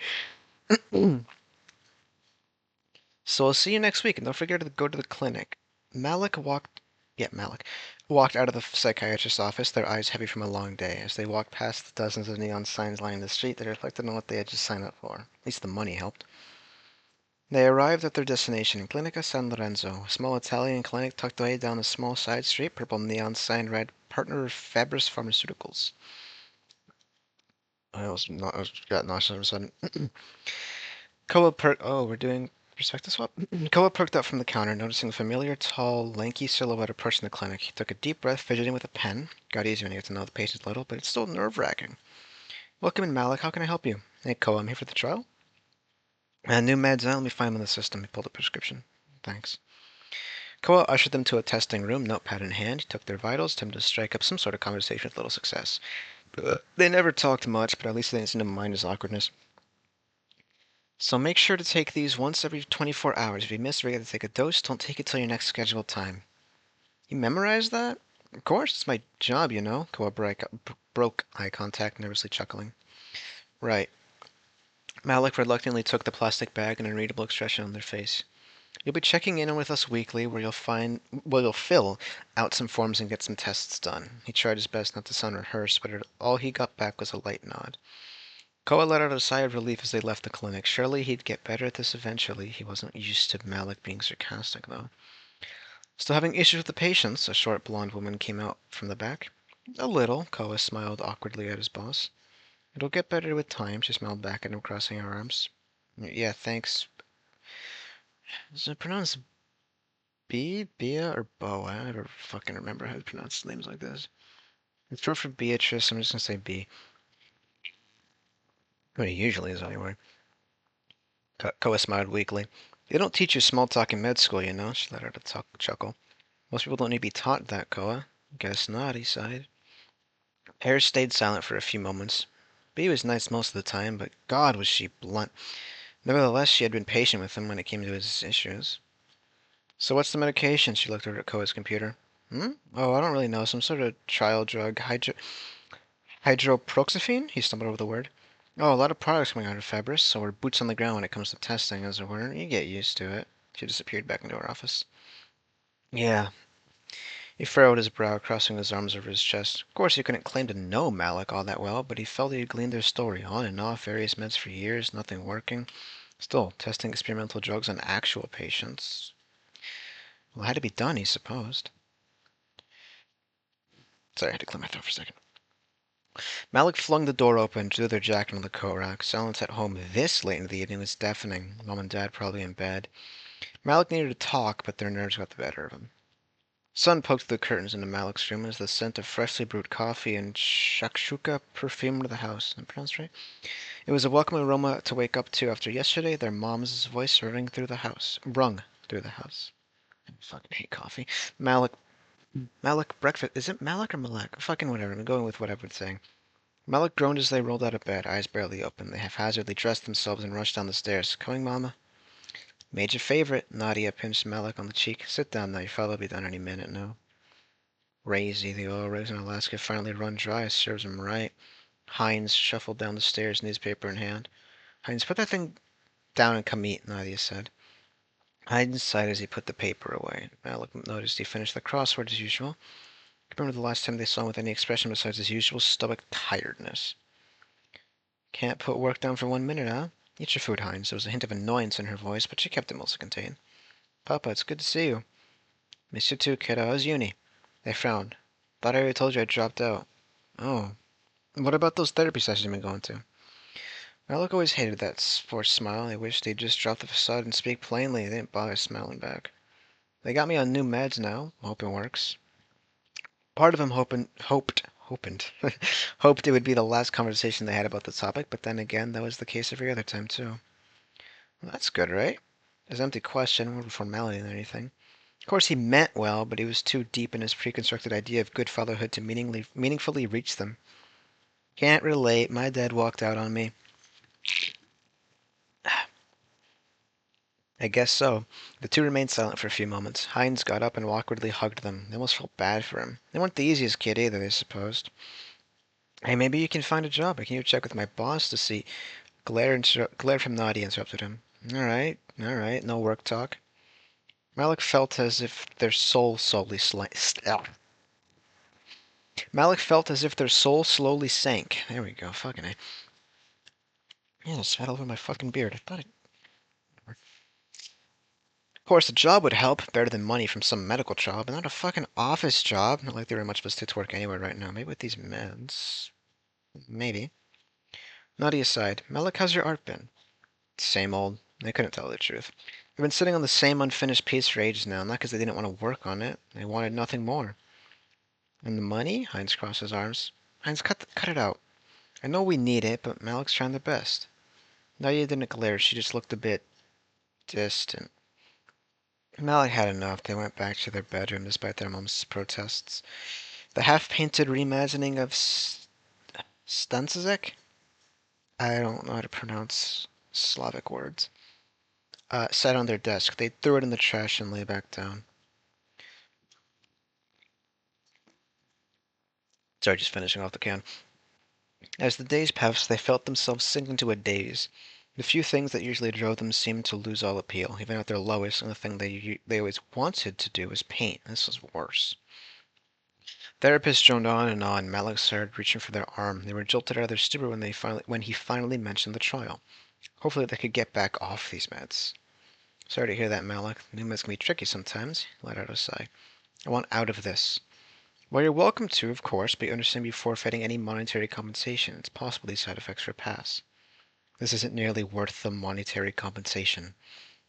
So I'll see you next week, and don't forget to go to the clinic. Malik walked out of the psychiatrist's office, their eyes heavy from a long day. As they walked past the dozens of neon signs lining the street, they reflected on what they had just signed up for. At least the money helped. They arrived at their destination, Clinica San Lorenzo, a small Italian clinic tucked away down a small side street. Purple neon sign read, Partner of Fabris Pharmaceuticals. I got nauseous all of a sudden. Koa perked. Oh, we're doing perspective swap? Koa perked up from the counter, noticing a familiar, tall, lanky silhouette approaching the clinic. He took a deep breath, fidgeting with a pen. Got easier when you get to know the patient a little, but it's still nerve-wracking. Welcome in, Malik. How can I help you? Hey, Koa, I'm here for the trial. New meds, let me find them in the system. He pulled a prescription. Thanks. Koa ushered them to a testing room, notepad in hand. He took their vitals, attempted to strike up some sort of conversation with little success. They never talked much, but at least they didn't seem to mind his awkwardness. So make sure to take these once every 24 hours. If you miss or you get to take a dose, don't take it till your next scheduled time. You memorized that? Of course, it's my job, you know. Koa broke eye contact, nervously chuckling. Right. Malik reluctantly took the plastic bag, an unreadable expression on their face. You'll be checking in with us weekly, where you'll fill out some forms and get some tests done. He tried his best not to sound rehearsed, but all he got back was a light nod. Koa let out a sigh of relief as they left the clinic. Surely he'd get better at this eventually. He wasn't used to Malik being sarcastic, though. Still having issues with the patients? A short blonde woman came out from the back. A little, Koa smiled awkwardly at his boss. It'll get better with time, she smiled back at him, crossing her arms. Yeah, thanks. Is it pronounced Bea, or Bo? I never fucking remember how to pronounce names like this. It's short for Beatrice, I'm just gonna say B. What it usually is, anyway. Koa smiled weakly. They don't teach you small talk in med school, you know, she let out a chuckle. Most people don't need to be taught that, Koa. Guess not, he sighed. Harris stayed silent for a few moments. Bea was nice most of the time, but God was she blunt. Nevertheless, she had been patient with him when it came to his issues. So what's the medication? She looked over at Koa's computer. Oh, I don't really know. Some sort of trial drug. Hydroproxyphene? He stumbled over the word. Oh, a lot of products coming out of Fabris, so we're boots on the ground when it comes to testing, as it were. You get used to it. She disappeared back into her office. Yeah. He furrowed his brow, crossing his arms over his chest. Of course, he couldn't claim to know Malik all that well, but he felt he had gleaned their story, on and off, various meds for years, nothing working. Still, testing experimental drugs on actual patients. Well, it had to be done, he supposed. Sorry, I had to clear my throat for a second. Malik flung the door open, drew their jacket on the coat rack. Silence at home this late in the evening was deafening. Mom and Dad probably in bed. Malik needed to talk, but their nerves got the better of him. Sun poked through the curtains into Malik's room as the scent of freshly brewed coffee and shakshuka perfumed the house. Am I pronounced right? It was a welcome aroma to wake up to after yesterday. Their mom's voice rung through the house. I fucking hate coffee. Malik, breakfast. Is it Malik or Malak? Fucking whatever. I'm going with what I've been saying. Malik groaned as they rolled out of bed, eyes barely open. They haphazardly dressed themselves and rushed down the stairs. Coming, Mama? Major favorite. Nadia pinched Malik on the cheek. Sit down now. Your father will be done any minute now. Crazy. The oil rigs in Alaska finally run dry. Serves him right. Hines shuffled down the stairs, newspaper in hand. Hines, put that thing down and come eat, Nadia said. Hines sighed as he put the paper away. Malik noticed he finished the crossword as usual. Remember the last time they saw him with any expression besides his usual stoic tiredness. Can't put work down for 1 minute, huh? Eat your food, Hines. There was a hint of annoyance in her voice, but she kept it mostly contained. Papa, it's good to see you. Miss you too, kiddo. How's uni? They frowned. Thought I already told you I dropped out. Oh. What about those therapy sessions you've been going to? Malik always hated that forced smile. He wished he'd just drop the facade and speak plainly. They didn't bother smiling back. They got me on new meds now. Hope it works. Part of him hoped it would be the last conversation they had about the topic, but then again, that was the case every other time, too. Well, that's good, right? It was an empty question, more of a formality than anything. Of course, he meant well, but he was too deep in his preconstructed idea of good fatherhood to meaningfully reach them. Can't relate. My dad walked out on me. I guess so. The two remained silent for a few moments. Hines got up and awkwardly hugged them. They almost felt bad for him. They weren't the easiest kid either, they supposed. Hey, maybe you can find a job. Can you check with my boss to see? Glare from Nadia interrupted him. All right, no work talk. Malik felt as if their soul slowly Malik felt as if their soul slowly sank. There we go, fucking A. Yeah, it's spat over my fucking beard. I thought it... Of course, a job would help, better than money from some medical job, but not a fucking office job. Not like they were much of a stick to work anywhere right now. Maybe with these meds. Maybe. Naughty aside, Malik, how's your art been? Same old. They couldn't tell the truth. They've been sitting on the same unfinished piece for ages now, not because they didn't want to work on it. They wanted nothing more. And the money? Heinz crossed his arms. Heinz, cut it out. I know we need it, but Malik's trying their best. Nadia didn't glare, she just looked a bit distant. Malik had enough. They went back to their bedroom despite their mom's protests. The half-painted reimagining of Stanzek? I don't know how to pronounce Slavic words. Sat on their desk. They threw it in the trash and lay back down. Sorry, just finishing off the can. As the days passed, they felt themselves sink into a daze. The few things that usually drove them seemed to lose all appeal. Even at their lowest, and the thing they always wanted to do was paint. This was worse. Therapists droned on and on. Malik started reaching for their arm. They were jolted out of their stupor when he finally mentioned the trial. Hopefully they could get back off these meds. Sorry to hear that, Malik. New meds can be tricky sometimes. He let out a sigh. I want out of this. Well, you're welcome to, of course, but you understand you're forfeiting any monetary compensation. It's possible these side effects will pass. This isn't nearly worth the monetary compensation.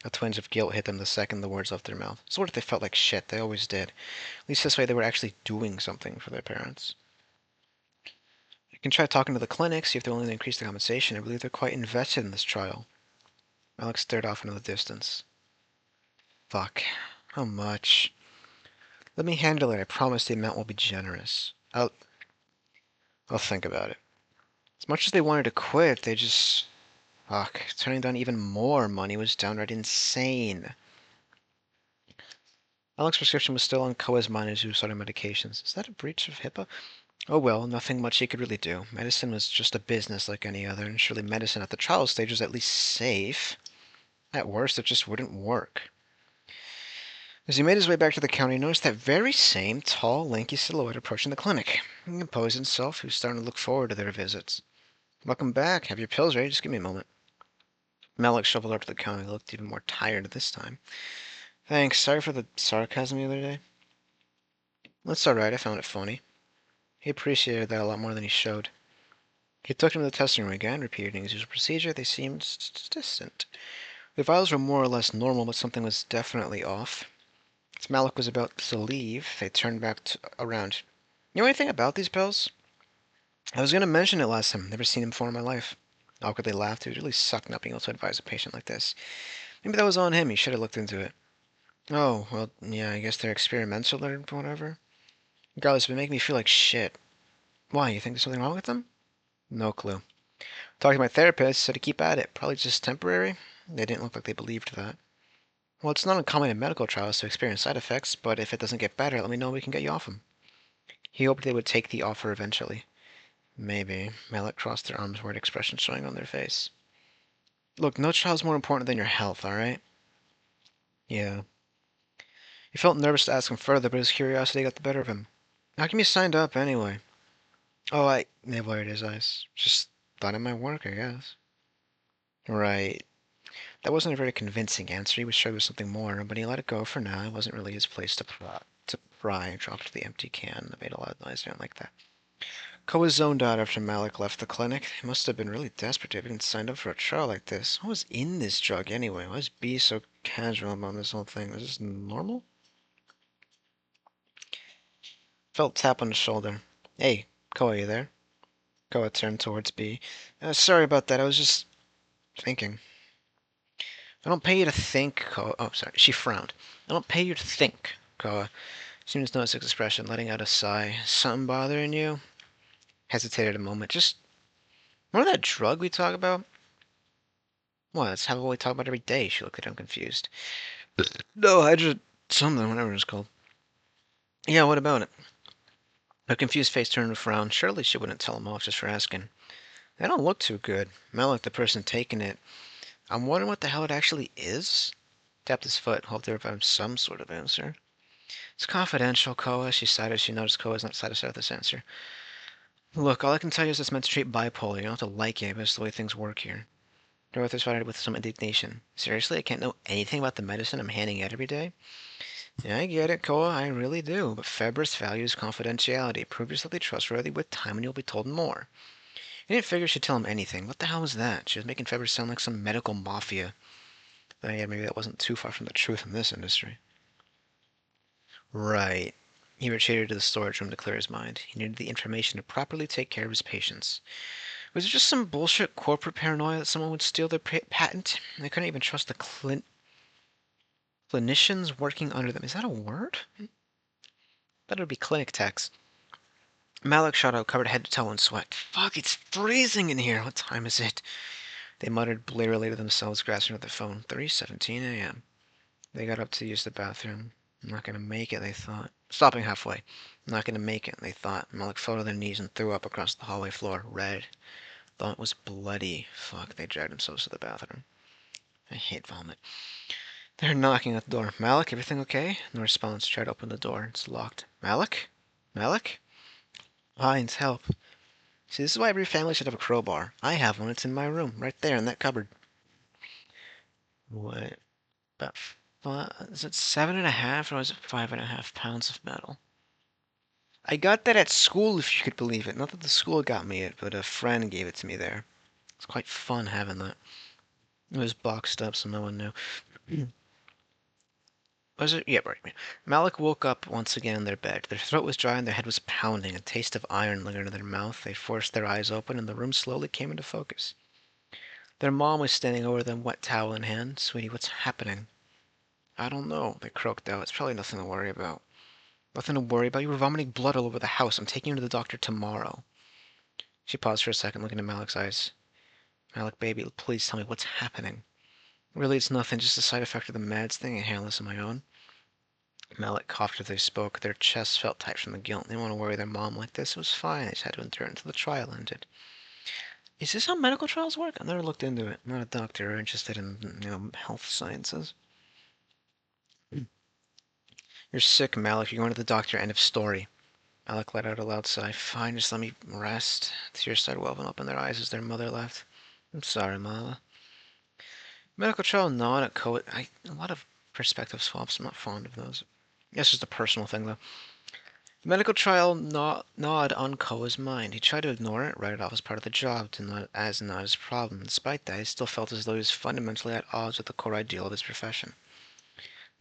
A twinge of guilt hit them the second the words left their mouth. So what if they felt like shit? They always did. At least this way they were actually doing something for their parents. You can try talking to the clinic, see if they're willing to increase the compensation. I believe they're quite invested in this trial. Alex stared off into the distance. Fuck. How much? Let me handle it. I promise the amount will be generous. I'll think about it. As much as they wanted to quit, they just... Fuck. Turning down even more money was downright insane. Alex's prescription was still on Koa's mind as he was starting medications. Is that a breach of HIPAA? Oh well, nothing much he could really do. Medicine was just a business like any other, and surely medicine at the trial stage was at least safe. At worst, it just wouldn't work. As he made his way back to the counter, he noticed that very same tall, lanky silhouette approaching the clinic. He composed himself. He was starting to look forward to their visits. Welcome back. Have your pills ready. Just give me a moment. Malik shuffled up to the counter. He looked even more tired this time. Thanks. Sorry for the sarcasm the other day. That's alright. I found it funny. He appreciated that a lot more than he showed. He took him to the testing room again, repeating his usual procedure. They seemed distant. The vials were more or less normal, but something was definitely off. As Malik was about to leave, they turned back around. You know anything about these pills? I was going to mention it last time. Never seen him before in my life. Awkwardly laughed. It would really suck not being able to advise a patient like this. Maybe that was on him. He should have looked into it. Oh, well, yeah, I guess they're experimental or whatever. Regardless, it would make me feel like shit. Why, you think there's something wrong with them? No clue. Talked to my therapist, said to keep at it. Probably just temporary. They didn't look like they believed that. Well, it's not uncommon in medical trials to experience side effects, but if it doesn't get better, let me know we can get you off them. He hoped they would take the offer eventually. Maybe. Malik crossed their arms, worried expression showing on their face. Look, no child's more important than your health, alright? Yeah. He felt nervous to ask him further, but his curiosity got the better of him. How come you signed up, anyway? Oh, They blurred his eyes. Just thought it might work, I guess. Right. That wasn't a very convincing answer. He was sure there was something more, but he let it go for now. It wasn't really his place to pry. Dropped the empty can that made a loud noise. I didn't like that. Koa zoned out after Malik left the clinic. He must have been really desperate to have even signed up for a trial like this. What was in this drug anyway? Why was B so casual about this whole thing? Was this normal? Felt a tap on his shoulder. Hey, Koa, you there? Koa turned towards B. Sorry about that. I was just thinking. I don't pay you to think, Koa. Oh, sorry. She frowned. I don't pay you to think, Koa. Seemed to notice his expression, letting out a sigh. Something bothering you? Hesitated a moment. Just remember that drug we talk about? Well, that's how we talk about every day. She looked at him confused. No, I just something, whatever it's called. Yeah, what about it? Her confused face turned to frown. Surely she wouldn't tell him off just for asking. They don't look too good. Malik, the person taking it. I'm wondering what the hell it actually is? Tapped his foot, hoped there would be some sort of answer. It's confidential, Koa. She sighed as she noticed Koa was not satisfied with this answer. Look, all I can tell you is it's meant to treat bipolar. You don't have to like it, but it's the way things work here. Dorothy responded with some indignation. Seriously, I can't know anything about the medicine I'm handing out every day? Yeah, I get it, Koa, I really do, but Febris values confidentiality. Prove yourself to be trustworthy with time and you'll be told more. He didn't figure she'd tell him anything. What the hell was that? She was making February sound like some medical mafia. But yeah, maybe that wasn't too far from the truth in this industry. Right. He retreated to the storage room to clear his mind. He needed the information to properly take care of his patients. Was it just some bullshit corporate paranoia that someone would steal their patent? And they couldn't even trust the clinicians working under them. Is that a word? That would be clinic techs. Malik shot out, covered head to toe in sweat. Fuck, it's freezing in here. What time is it? They muttered blearily to themselves, grasping at their phone. 3:17 a.m. They got up to use the bathroom. I'm not gonna make it, they thought. Stopping halfway. I'm not gonna make it, they thought. Malik fell to their knees and threw up across the hallway floor, red. Thought it was bloody. Fuck, they dragged themselves to the bathroom. I hate vomit. They're knocking at the door. Malik, everything okay? No response. Tried to open the door. It's locked. Malik? Malik? Hines, help. See, this is why every family should have a crowbar. I have one. It's in my room. Right there in that cupboard. What? About is it 7.5 or was it 5.5 pounds of metal? I got that at school, if you could believe it. Not that the school got me it, but a friend gave it to me there. It's quite fun having that. It was boxed up so no one knew. Was it? Yeah, right. Malik woke up once again in their bed. Their throat was dry and their head was pounding. A taste of iron lingered in their mouth. They forced their eyes open and the room slowly came into focus. Their mom was standing over them, wet towel in hand. Sweetie, what's happening? I don't know, they croaked out. It's probably nothing to worry about. Nothing to worry about? You were vomiting blood all over the house. I'm taking you to the doctor tomorrow. She paused for a second, looking in Malik's eyes. Malik, baby, please tell me what's happening. Really, it's nothing, just a side effect of the meds thing. I handle this on my own. Malik coughed as they spoke. Their chests felt tight from the guilt. They didn't want to worry their mom like this. It was fine. They just had to endure it until the trial ended. Is this how medical trials work? I've never looked into it. I'm not a doctor or interested in, health sciences. You're sick, Malik. You're going to the doctor. End of story. Malik let out a loud sigh. Fine, just let me rest. Tears started welling up in their eyes as their mother left. I'm sorry, Mama. Medical trial gnawed at Coet. A lot of perspective swaps. I'm not fond of those. That's just a personal thing, though. The medical trial gnawed on Koa's mind. He tried to ignore it, write it off as part of the job, not his problem. Despite that, he still felt as though he was fundamentally at odds with the core ideal of his profession.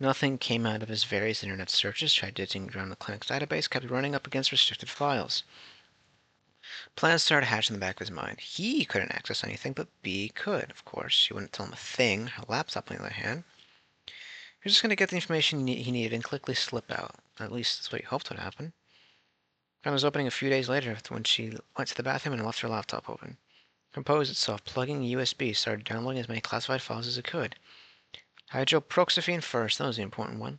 Nothing came out of his various internet searches, tried digging around the clinic's database, kept running up against restricted files. Plans started hatching in the back of his mind. He couldn't access anything, but B could, of course. She wouldn't tell him a thing. Her laptop, on the other hand. He was just going to get the information he needed and quickly slip out. At least that's what he hoped would happen. Found his opening a few days later when she went to the bathroom and left her laptop open. Composed itself, plugging a USB, started downloading as many classified files as it could. Hydroproxyphene first, that was the important one.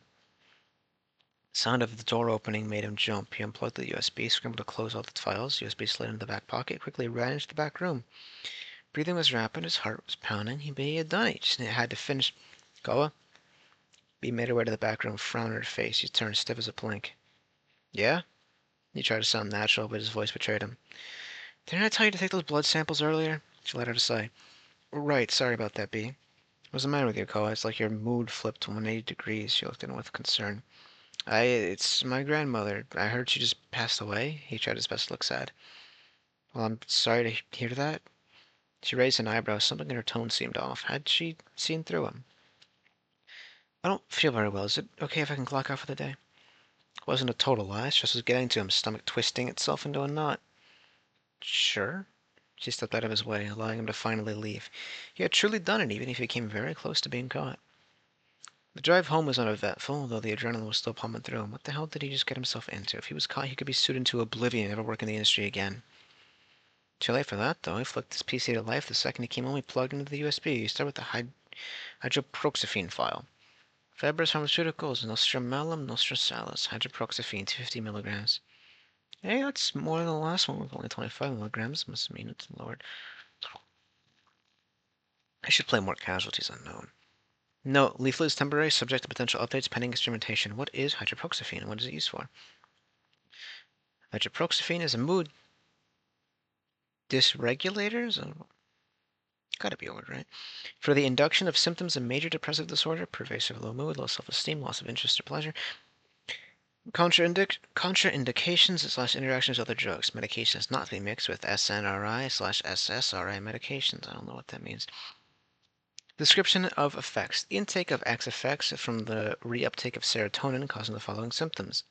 The sound of the door opening made him jump. He unplugged the USB, scrambled to close all the files. USB slid into the back pocket, quickly ran into the back room. Breathing was rapid, his heart was pounding. He had done it. He just had to finish. Koa? B made her way to the back room, frowned at her face. She turned stiff as a plank. Yeah? He tried to sound natural, but his voice betrayed him. Didn't I tell you to take those blood samples earlier? She let out a sigh. Right, sorry about that, B. What's the matter with you, Koa? It's like your mood flipped 180 degrees. She looked at him with concern. It's my grandmother. I heard she just passed away. He tried his best to look sad. Well, I'm sorry to hear that. She raised an eyebrow. Something in her tone seemed off. Had she seen through him? I don't feel very well. Is it okay if I can clock out for the day? It wasn't a total lie. Stress was getting to him, stomach twisting itself into a knot. Sure. She stepped out of his way, allowing him to finally leave. He had truly done it, even if he came very close to being caught. The drive home was uneventful, though the adrenaline was still pumping through him. What the hell did he just get himself into? If he was caught, he could be sued into oblivion and never work in the industry again. Too late for that, though. He flicked his PC to life the second he came home. He plugged into the USB. He started with the hydroproxyphene file. Parapharmaceuticals, Nostra Malum, Nostra Salus, hydroproxyphene, 250 milligrams. Hey, that's more than the last one with only 25 milligrams. Must mean it's lowered. I should play more casualties unknown. No, leaflet is temporary, subject to potential updates pending experimentation. What is hydroproxyphene and what is it used for? Hydroproxyphene is a mood dysregulator? Gotta be a word, right? For the induction of symptoms of major depressive disorder, pervasive low mood, low self-esteem, loss of interest or pleasure. Contraindications / interactions with other drugs. Medication is not to be mixed with SNRI/SSRI medications. I don't know what that means. Description of effects. The intake of X effects from the reuptake of serotonin causing the following symptoms.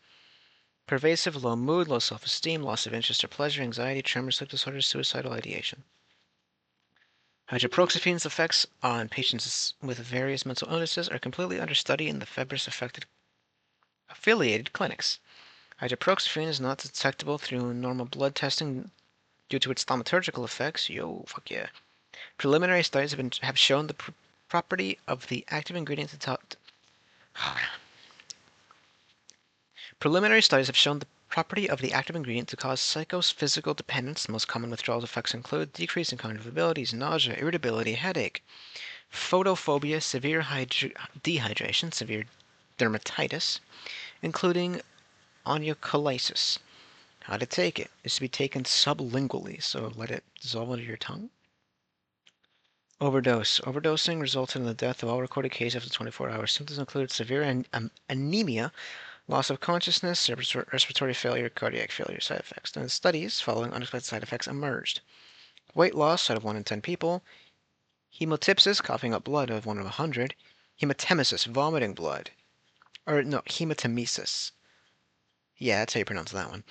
Pervasive low mood, low self-esteem, loss of interest or pleasure, anxiety, tremors, sleep disorders, suicidal ideation. Hydroxyprophene's effects on patients with various mental illnesses are completely under study in the Febris-affiliated clinics. Hydroxyprophene is not detectable through normal blood testing due to its thaumaturgical effects. Yo, fuck yeah. Preliminary studies have shown the property of the active ingredient Preliminary studies have shown the property of the active ingredient to cause psychophysical dependence. Most common withdrawal effects include decrease in cognitive abilities, nausea, irritability, headache, photophobia, severe dehydration, severe dermatitis, including onycholysis. How to take it is to be taken sublingually, so let it dissolve under your tongue. Overdose. Overdosing resulted in the death of all recorded cases after 24 hours. Symptoms include severe anemia, loss of consciousness, respiratory failure, cardiac failure. Side effects. Then studies following unexpected side effects emerged. Weight loss out of 1 in 10 people. Hemoptysis, coughing up blood, out of 1 in 100. Hematemesis, vomiting blood. Or no, hematemesis. Yeah, that's how you pronounce that one.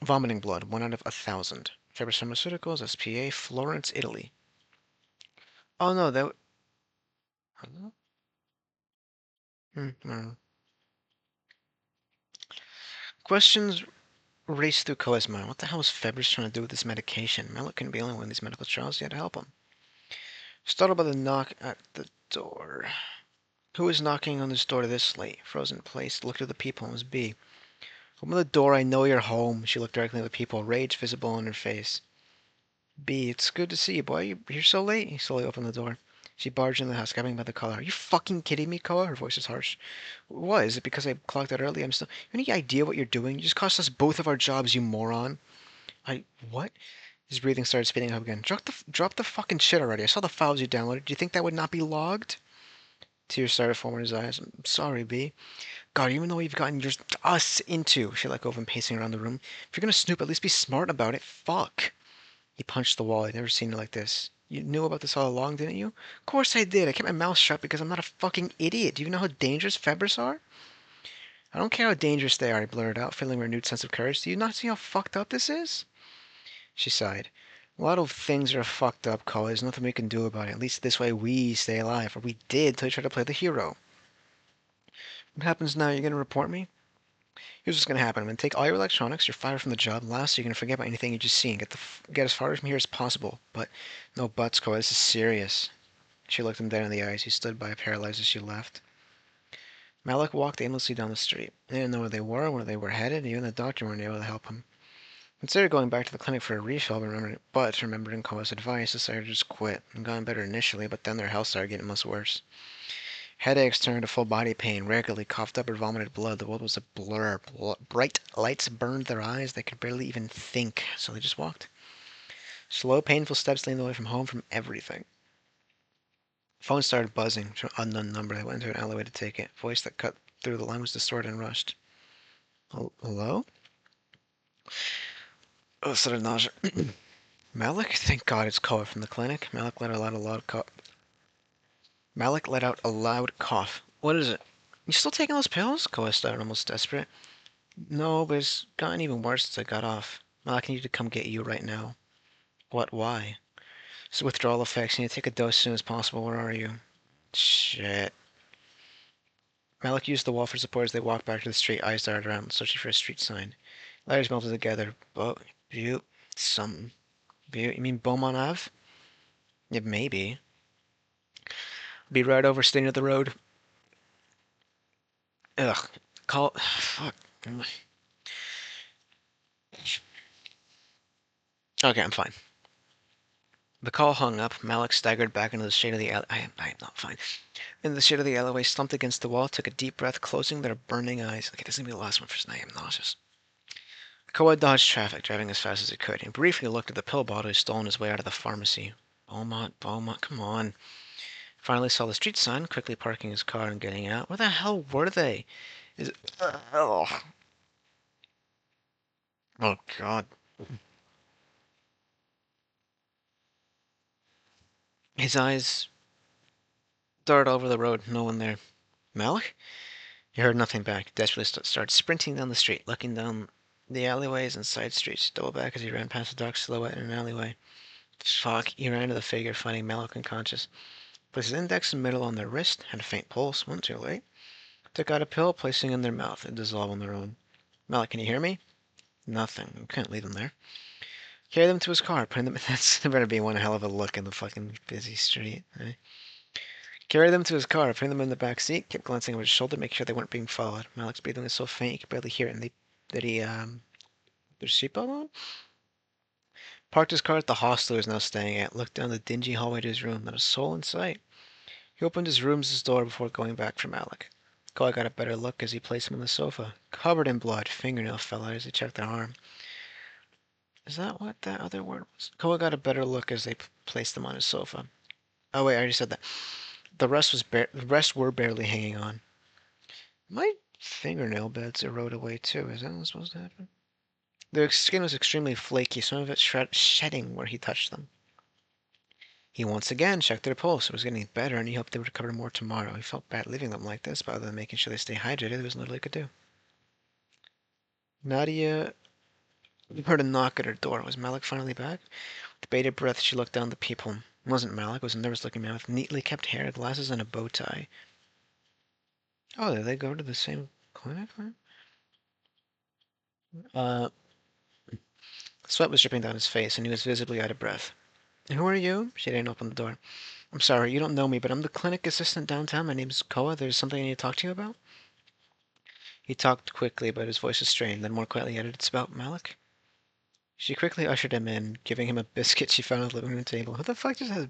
Vomiting blood, 1 out of 1,000. Parapharmaceuticals, SPA, Florence, Italy. Oh no, that. Hello? Questions race through Koa's mind. What the hell was Febris trying to do with this medication? Malik couldn't be the only one in these medical trials. He had to help him. Startled by the knock at the door. Who is knocking on this door this late? Frozen in place, looked at the people and was B. Open the door, I know you're home. She looked directly at the people, rage visible on her face. B, it's good to see you, boy. You're so late. He slowly opened the door. She barged in the house, grabbing by the collar. Are you fucking kidding me, Koa? Her voice was harsh. What? Is it because I clocked out early? I'm still. Any idea what you're doing? You just cost us both of our jobs, you moron. What? His breathing started speeding up again. Drop the fucking shit already. I saw the files you downloaded. Do you think that would not be logged? Tears started forming in his eyes. I'm sorry, B. God, you even know what you've gotten us into. She let go of him, pacing around the room. If you're gonna snoop, at least be smart about it. Fuck. He punched the wall. I'd never seen it like this. You knew about this all along, didn't you? Of course I did. I kept my mouth shut because I'm not a fucking idiot. Do you know how dangerous Febris are? I don't care how dangerous they are, I blurted out, feeling a renewed sense of courage. Do you not see how fucked up this is? She sighed. A lot of things are fucked up, Cole. There's nothing we can do about it. At least this way we stay alive. Or we did till you try to play the hero. What happens now? You're gonna report me? Here's what's gonna happen. I'm gonna take all your electronics. You're fired from the job. Last, you're gonna forget about anything you just seen. Get as far from here as possible. But no buts, Cole. This is serious. She looked him dead in the eyes. He stood by, paralyzed as she left. Malik walked aimlessly down the street. He didn't know where they were headed. Even the doctor weren't able to help him. Considered going back to the clinic for a refill, but remembering Koa's advice, decided to just quit. And gotten better initially, but then their health started getting much worse. Headaches turned to full body pain, regularly coughed up or vomited blood. The world was a blur. Bright lights burned their eyes. They could barely even think, so they just walked. Slow, painful steps leading away from home, from everything. Phone started buzzing from an unknown number. They went into an alleyway to take it. Voice that cut through the line was distorted and rushed. Hello? Oh, sudden nausea. Malik? Thank God it's Koa from the clinic. Malik let out a loud cough. What is it? You still taking those pills? Koa started, almost desperate. No, but it's gotten even worse since I got off. Malik, I need to come get you right now. What? Why? It's withdrawal effects. You need to take a dose as soon as possible. Where are you? Shit. Malik used the wall for support as they walked back to the street, eyes darted around, searching for a street sign. Letters melted together. Butte. Something. Butte? You mean Beaumont Ave? Yeah, maybe. Be right over, stay near the road. Ugh. Call. Fuck. Okay, I'm fine. The call hung up. Malik staggered back into the shade of the alley. I am not fine. In the shade of the alleyway, slumped against the wall, took a deep breath, closing their burning eyes. Okay, this is gonna be the last one for tonight. I'm nauseous. Koa dodged traffic, driving as fast as he could. He briefly looked at the pill bottle he'd stolen his way out of the pharmacy. Beaumont, come on. Finally saw the street sign, quickly parking his car and getting out. Where the hell were they? Oh. Oh, God. His eyes darted over the road. No one there. Malik? He heard nothing back. Desperately started sprinting down the street, looking down the alleyways and side streets. Doubled back as he ran past a dark silhouette in an alleyway. Fuck. He ran into the figure, finding Malik unconscious. Placed his index and middle on their wrist. Had a faint pulse. Wasn't too late. Took out a pill, placing it in their mouth. It dissolved on their own. Malik, can you hear me? Nothing. We couldn't leave them there. Carry them to his car, putting them. That's better be one hell of a look in the fucking busy street. Eh? Carry them to his car, putting them in the back seat. Kept glancing over his shoulder, making sure they weren't being followed. Malik's breathing was so faint he could barely hear it. And their seatbelt on? Parked his car at the hostel he was now staying at. Looked down the dingy hallway to his room. Not a soul in sight. He opened his room's door before going back for Malik. Koi got a better look as he placed him on the sofa, covered in blood. Fingernail fell out as he checked their arm. Is that what that other word was? Koa got a better look as they placed him on his sofa. Oh wait, I already said that. The rest were barely hanging on. My fingernail beds erode away too. Is that what's supposed to happen? Their skin was extremely flaky, some of it shedding where he touched them. He once again checked their pulse. It was getting better, and he hoped they would recover more tomorrow. He felt bad leaving them like this, but other than making sure they stay hydrated, there was little he could do. Nadia heard a knock at her door. Was Malik finally back? With bated breath, she looked down the peephole. It wasn't Malik. It was a nervous-looking man with neatly kept hair, glasses, and a bow tie. Oh, did they go to the same clinic? Uh, Sweat was dripping down his face, and he was visibly out of breath. Who are you? She didn't open the door. I'm sorry, you don't know me, but I'm the clinic assistant downtown. My name's Koa. There's something I need to talk to you about. He talked quickly, but his voice was strained, then more quietly added, It's about Malik. She quickly ushered him in, giving him a biscuit she found on the living room table. Who the fuck just has...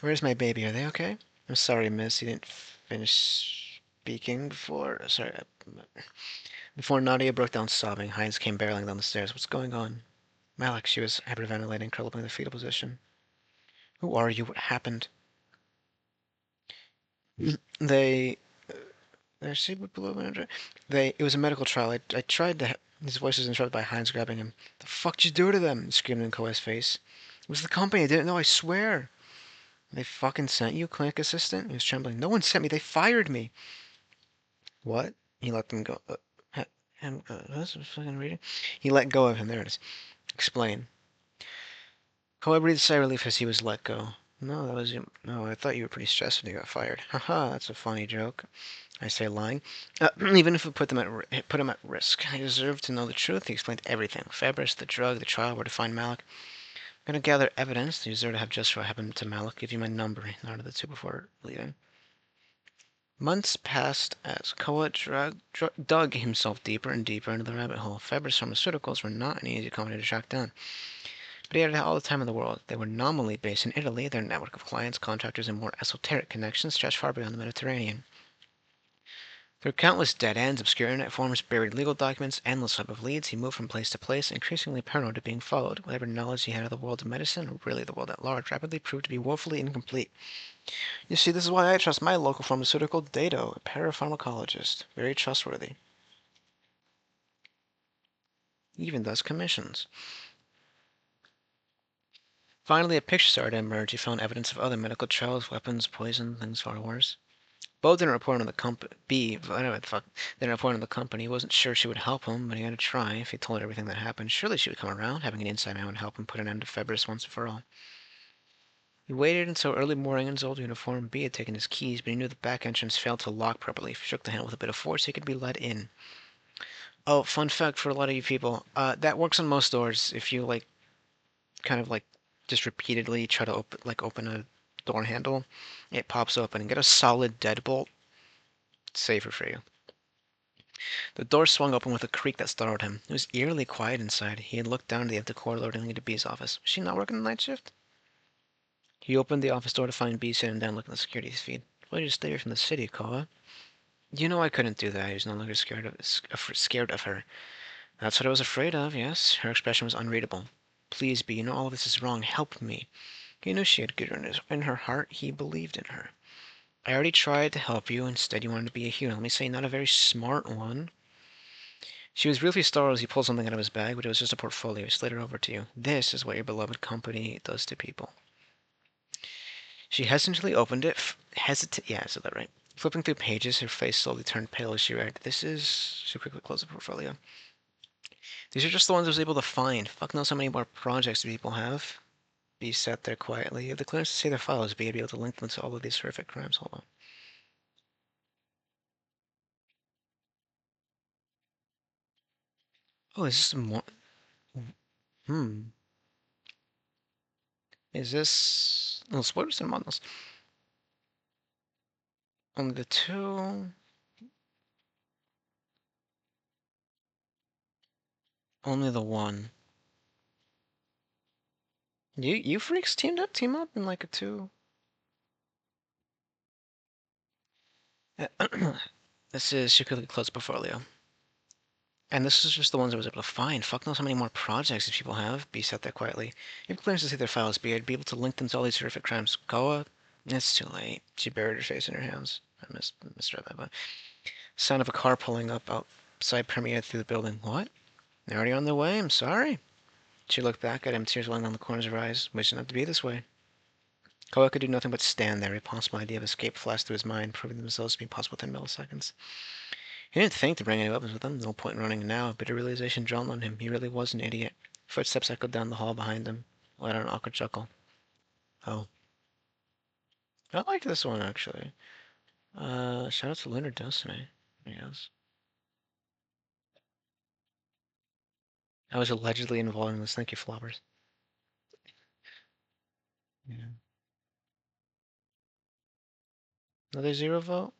Where's my baby? Are they okay? I'm sorry, miss. You didn't finish speaking before... Sorry. Before Nadia broke down sobbing, Hines came barreling down the stairs. What's going on? Malik, she was hyperventilating, curled up in the fetal position. Who are you? What happened? They... It was a medical trial. I tried to... His voice was interrupted by Hines grabbing him. The fuck did you do to them? He screamed in Koa's face. It was the company. I didn't know, I swear. They fucking sent you, clinic assistant? He was trembling. No one sent me. They fired me. What? He let them go. That's fucking reading. He let go of him. There it is. Explain. Koa breathed a sigh of relief as he was let go. No, that was you. No, I thought you were pretty stressed when you got fired. Haha, that's a funny joke. I say, lying. Even if it put him at risk. I deserve to know the truth. He explained everything. Febris, the drug, the trial, where to find Malik. I'm gonna gather evidence. You deserve to have just what happened to Malik. Give you my number. He nodded the two before leaving. Months passed as Koa dug himself deeper and deeper into the rabbit hole. Febris Pharmaceuticals were not an easy company to track down. But he had all the time in the world. They were nominally based in Italy. Their network of clients, contractors, and more esoteric connections stretched far beyond the Mediterranean. Through countless dead ends, obscure internet forums, buried legal documents, endless web of leads, he moved from place to place, increasingly paranoid of being followed. Whatever knowledge he had of the world of medicine, or really the world at large, rapidly proved to be woefully incomplete. You see, this is why I trust my local pharmaceutical dado, a parapharmacologist. Very trustworthy. He even does commissions. Finally, a picture started to emerge. He found evidence of other medical trials, weapons, poison, things far worse. Bo didn't report on the company. Whatever the fuck, didn't report on the company. He wasn't sure she would help him, but he had to try. If he told her everything that happened, surely she would come around. Having an inside man would help him put an end to Febris once and for all. He waited until early morning in his old uniform. B had taken his keys, but he knew the back entrance failed to lock properly. If he shook the handle with a bit of force, he could be let in. Oh, fun fact for a lot of you people. That works on most doors. If you, kind of, just repeatedly try to open a door handle, it pops open. And get a solid deadbolt. It's safer for you. The door swung open with a creak that startled him. It was eerily quiet inside. He had looked down at the empty corridor leading to B's office. Was she not working the night shift? He opened the office door to find B sitting down looking at the security feed. Why did you stay away from the city, Koa? You know I couldn't do that. He was no longer scared of her. That's what I was afraid of, yes. Her expression was unreadable. Please, B, you know all of this is wrong. Help me. He knew she had good in her heart. He believed in her. I already tried to help you. Instead, you wanted to be a hero. Let me say, not a very smart one. She was really startled as he pulled something out of his bag, but it was just a portfolio. He slid it over to you. This is what your beloved company does to people. She hesitantly opened it. Yeah, I said that right. Flipping through pages, her face slowly turned pale as she read. This is... She quickly closed the portfolio. These are just the ones I was able to find. Fuck knows how many more projects people have. B sat there quietly. You have the clearance to see their files. B would be able to link them to all of these horrific crimes. Hold on. Oh, is this more... Hmm. Is this... No, spoilers and models. Only the two... Only the one. You freaks team up in like a two. This is secretly closed portfolio. And this is just the ones I was able to find. Fuck knows how many more projects these people have. B sat there quietly. If clearance to see their files, B, I'd be able to link them to all these horrific crimes. Goa? It's too late. She buried her face in her hands. I misread that, but... Sound of a car pulling up outside permeated through the building. What? They're already on their way? I'm sorry. She looked back at him, tears welling down the corners of her eyes. Wishing not to be this way. Koa could do nothing but stand there. A possible idea of escape flashed through his mind, proving themselves to be impossible within milliseconds. He didn't think to bring any weapons with him. No point in running now. A bitter realization dawned on him. He really was an idiot. Footsteps echoed down the hall behind him. Let out an awkward chuckle. Oh. I like this one, actually. Shout out to Lunar Destiny, I guess. I was allegedly involved in this. Thank you, Floppers. Yeah. Another zero vote?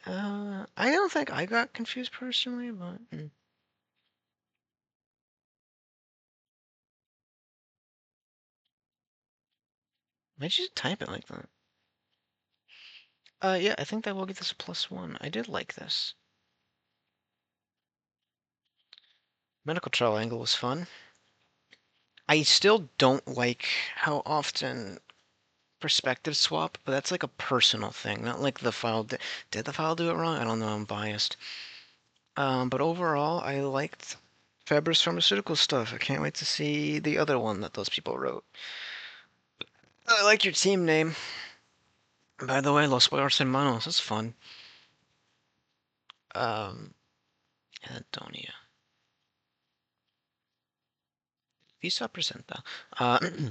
I don't think I got confused personally, but... Why'd you type it like that? Yeah, I think that will give this a +1. I did like this. Medical trial angle was fun. I still don't like how often perspective swap, but that's like a personal thing, not like the file did the file do it wrong? I don't know, I'm biased. But overall, I liked Parapharmaceutical stuff. I can't wait to see the other one that those people wrote. I like your team name. By the way, Los Buenos Hermanos, that's fun. Antonia. Visa presenta.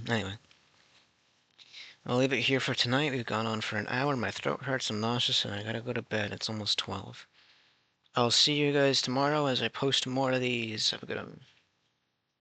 Anyway. I'll leave it here for tonight. We've gone on for an hour. My throat hurts, I'm nauseous, and I gotta go to bed. It's almost 12. I'll see you guys tomorrow as I post more of these. Have a good one.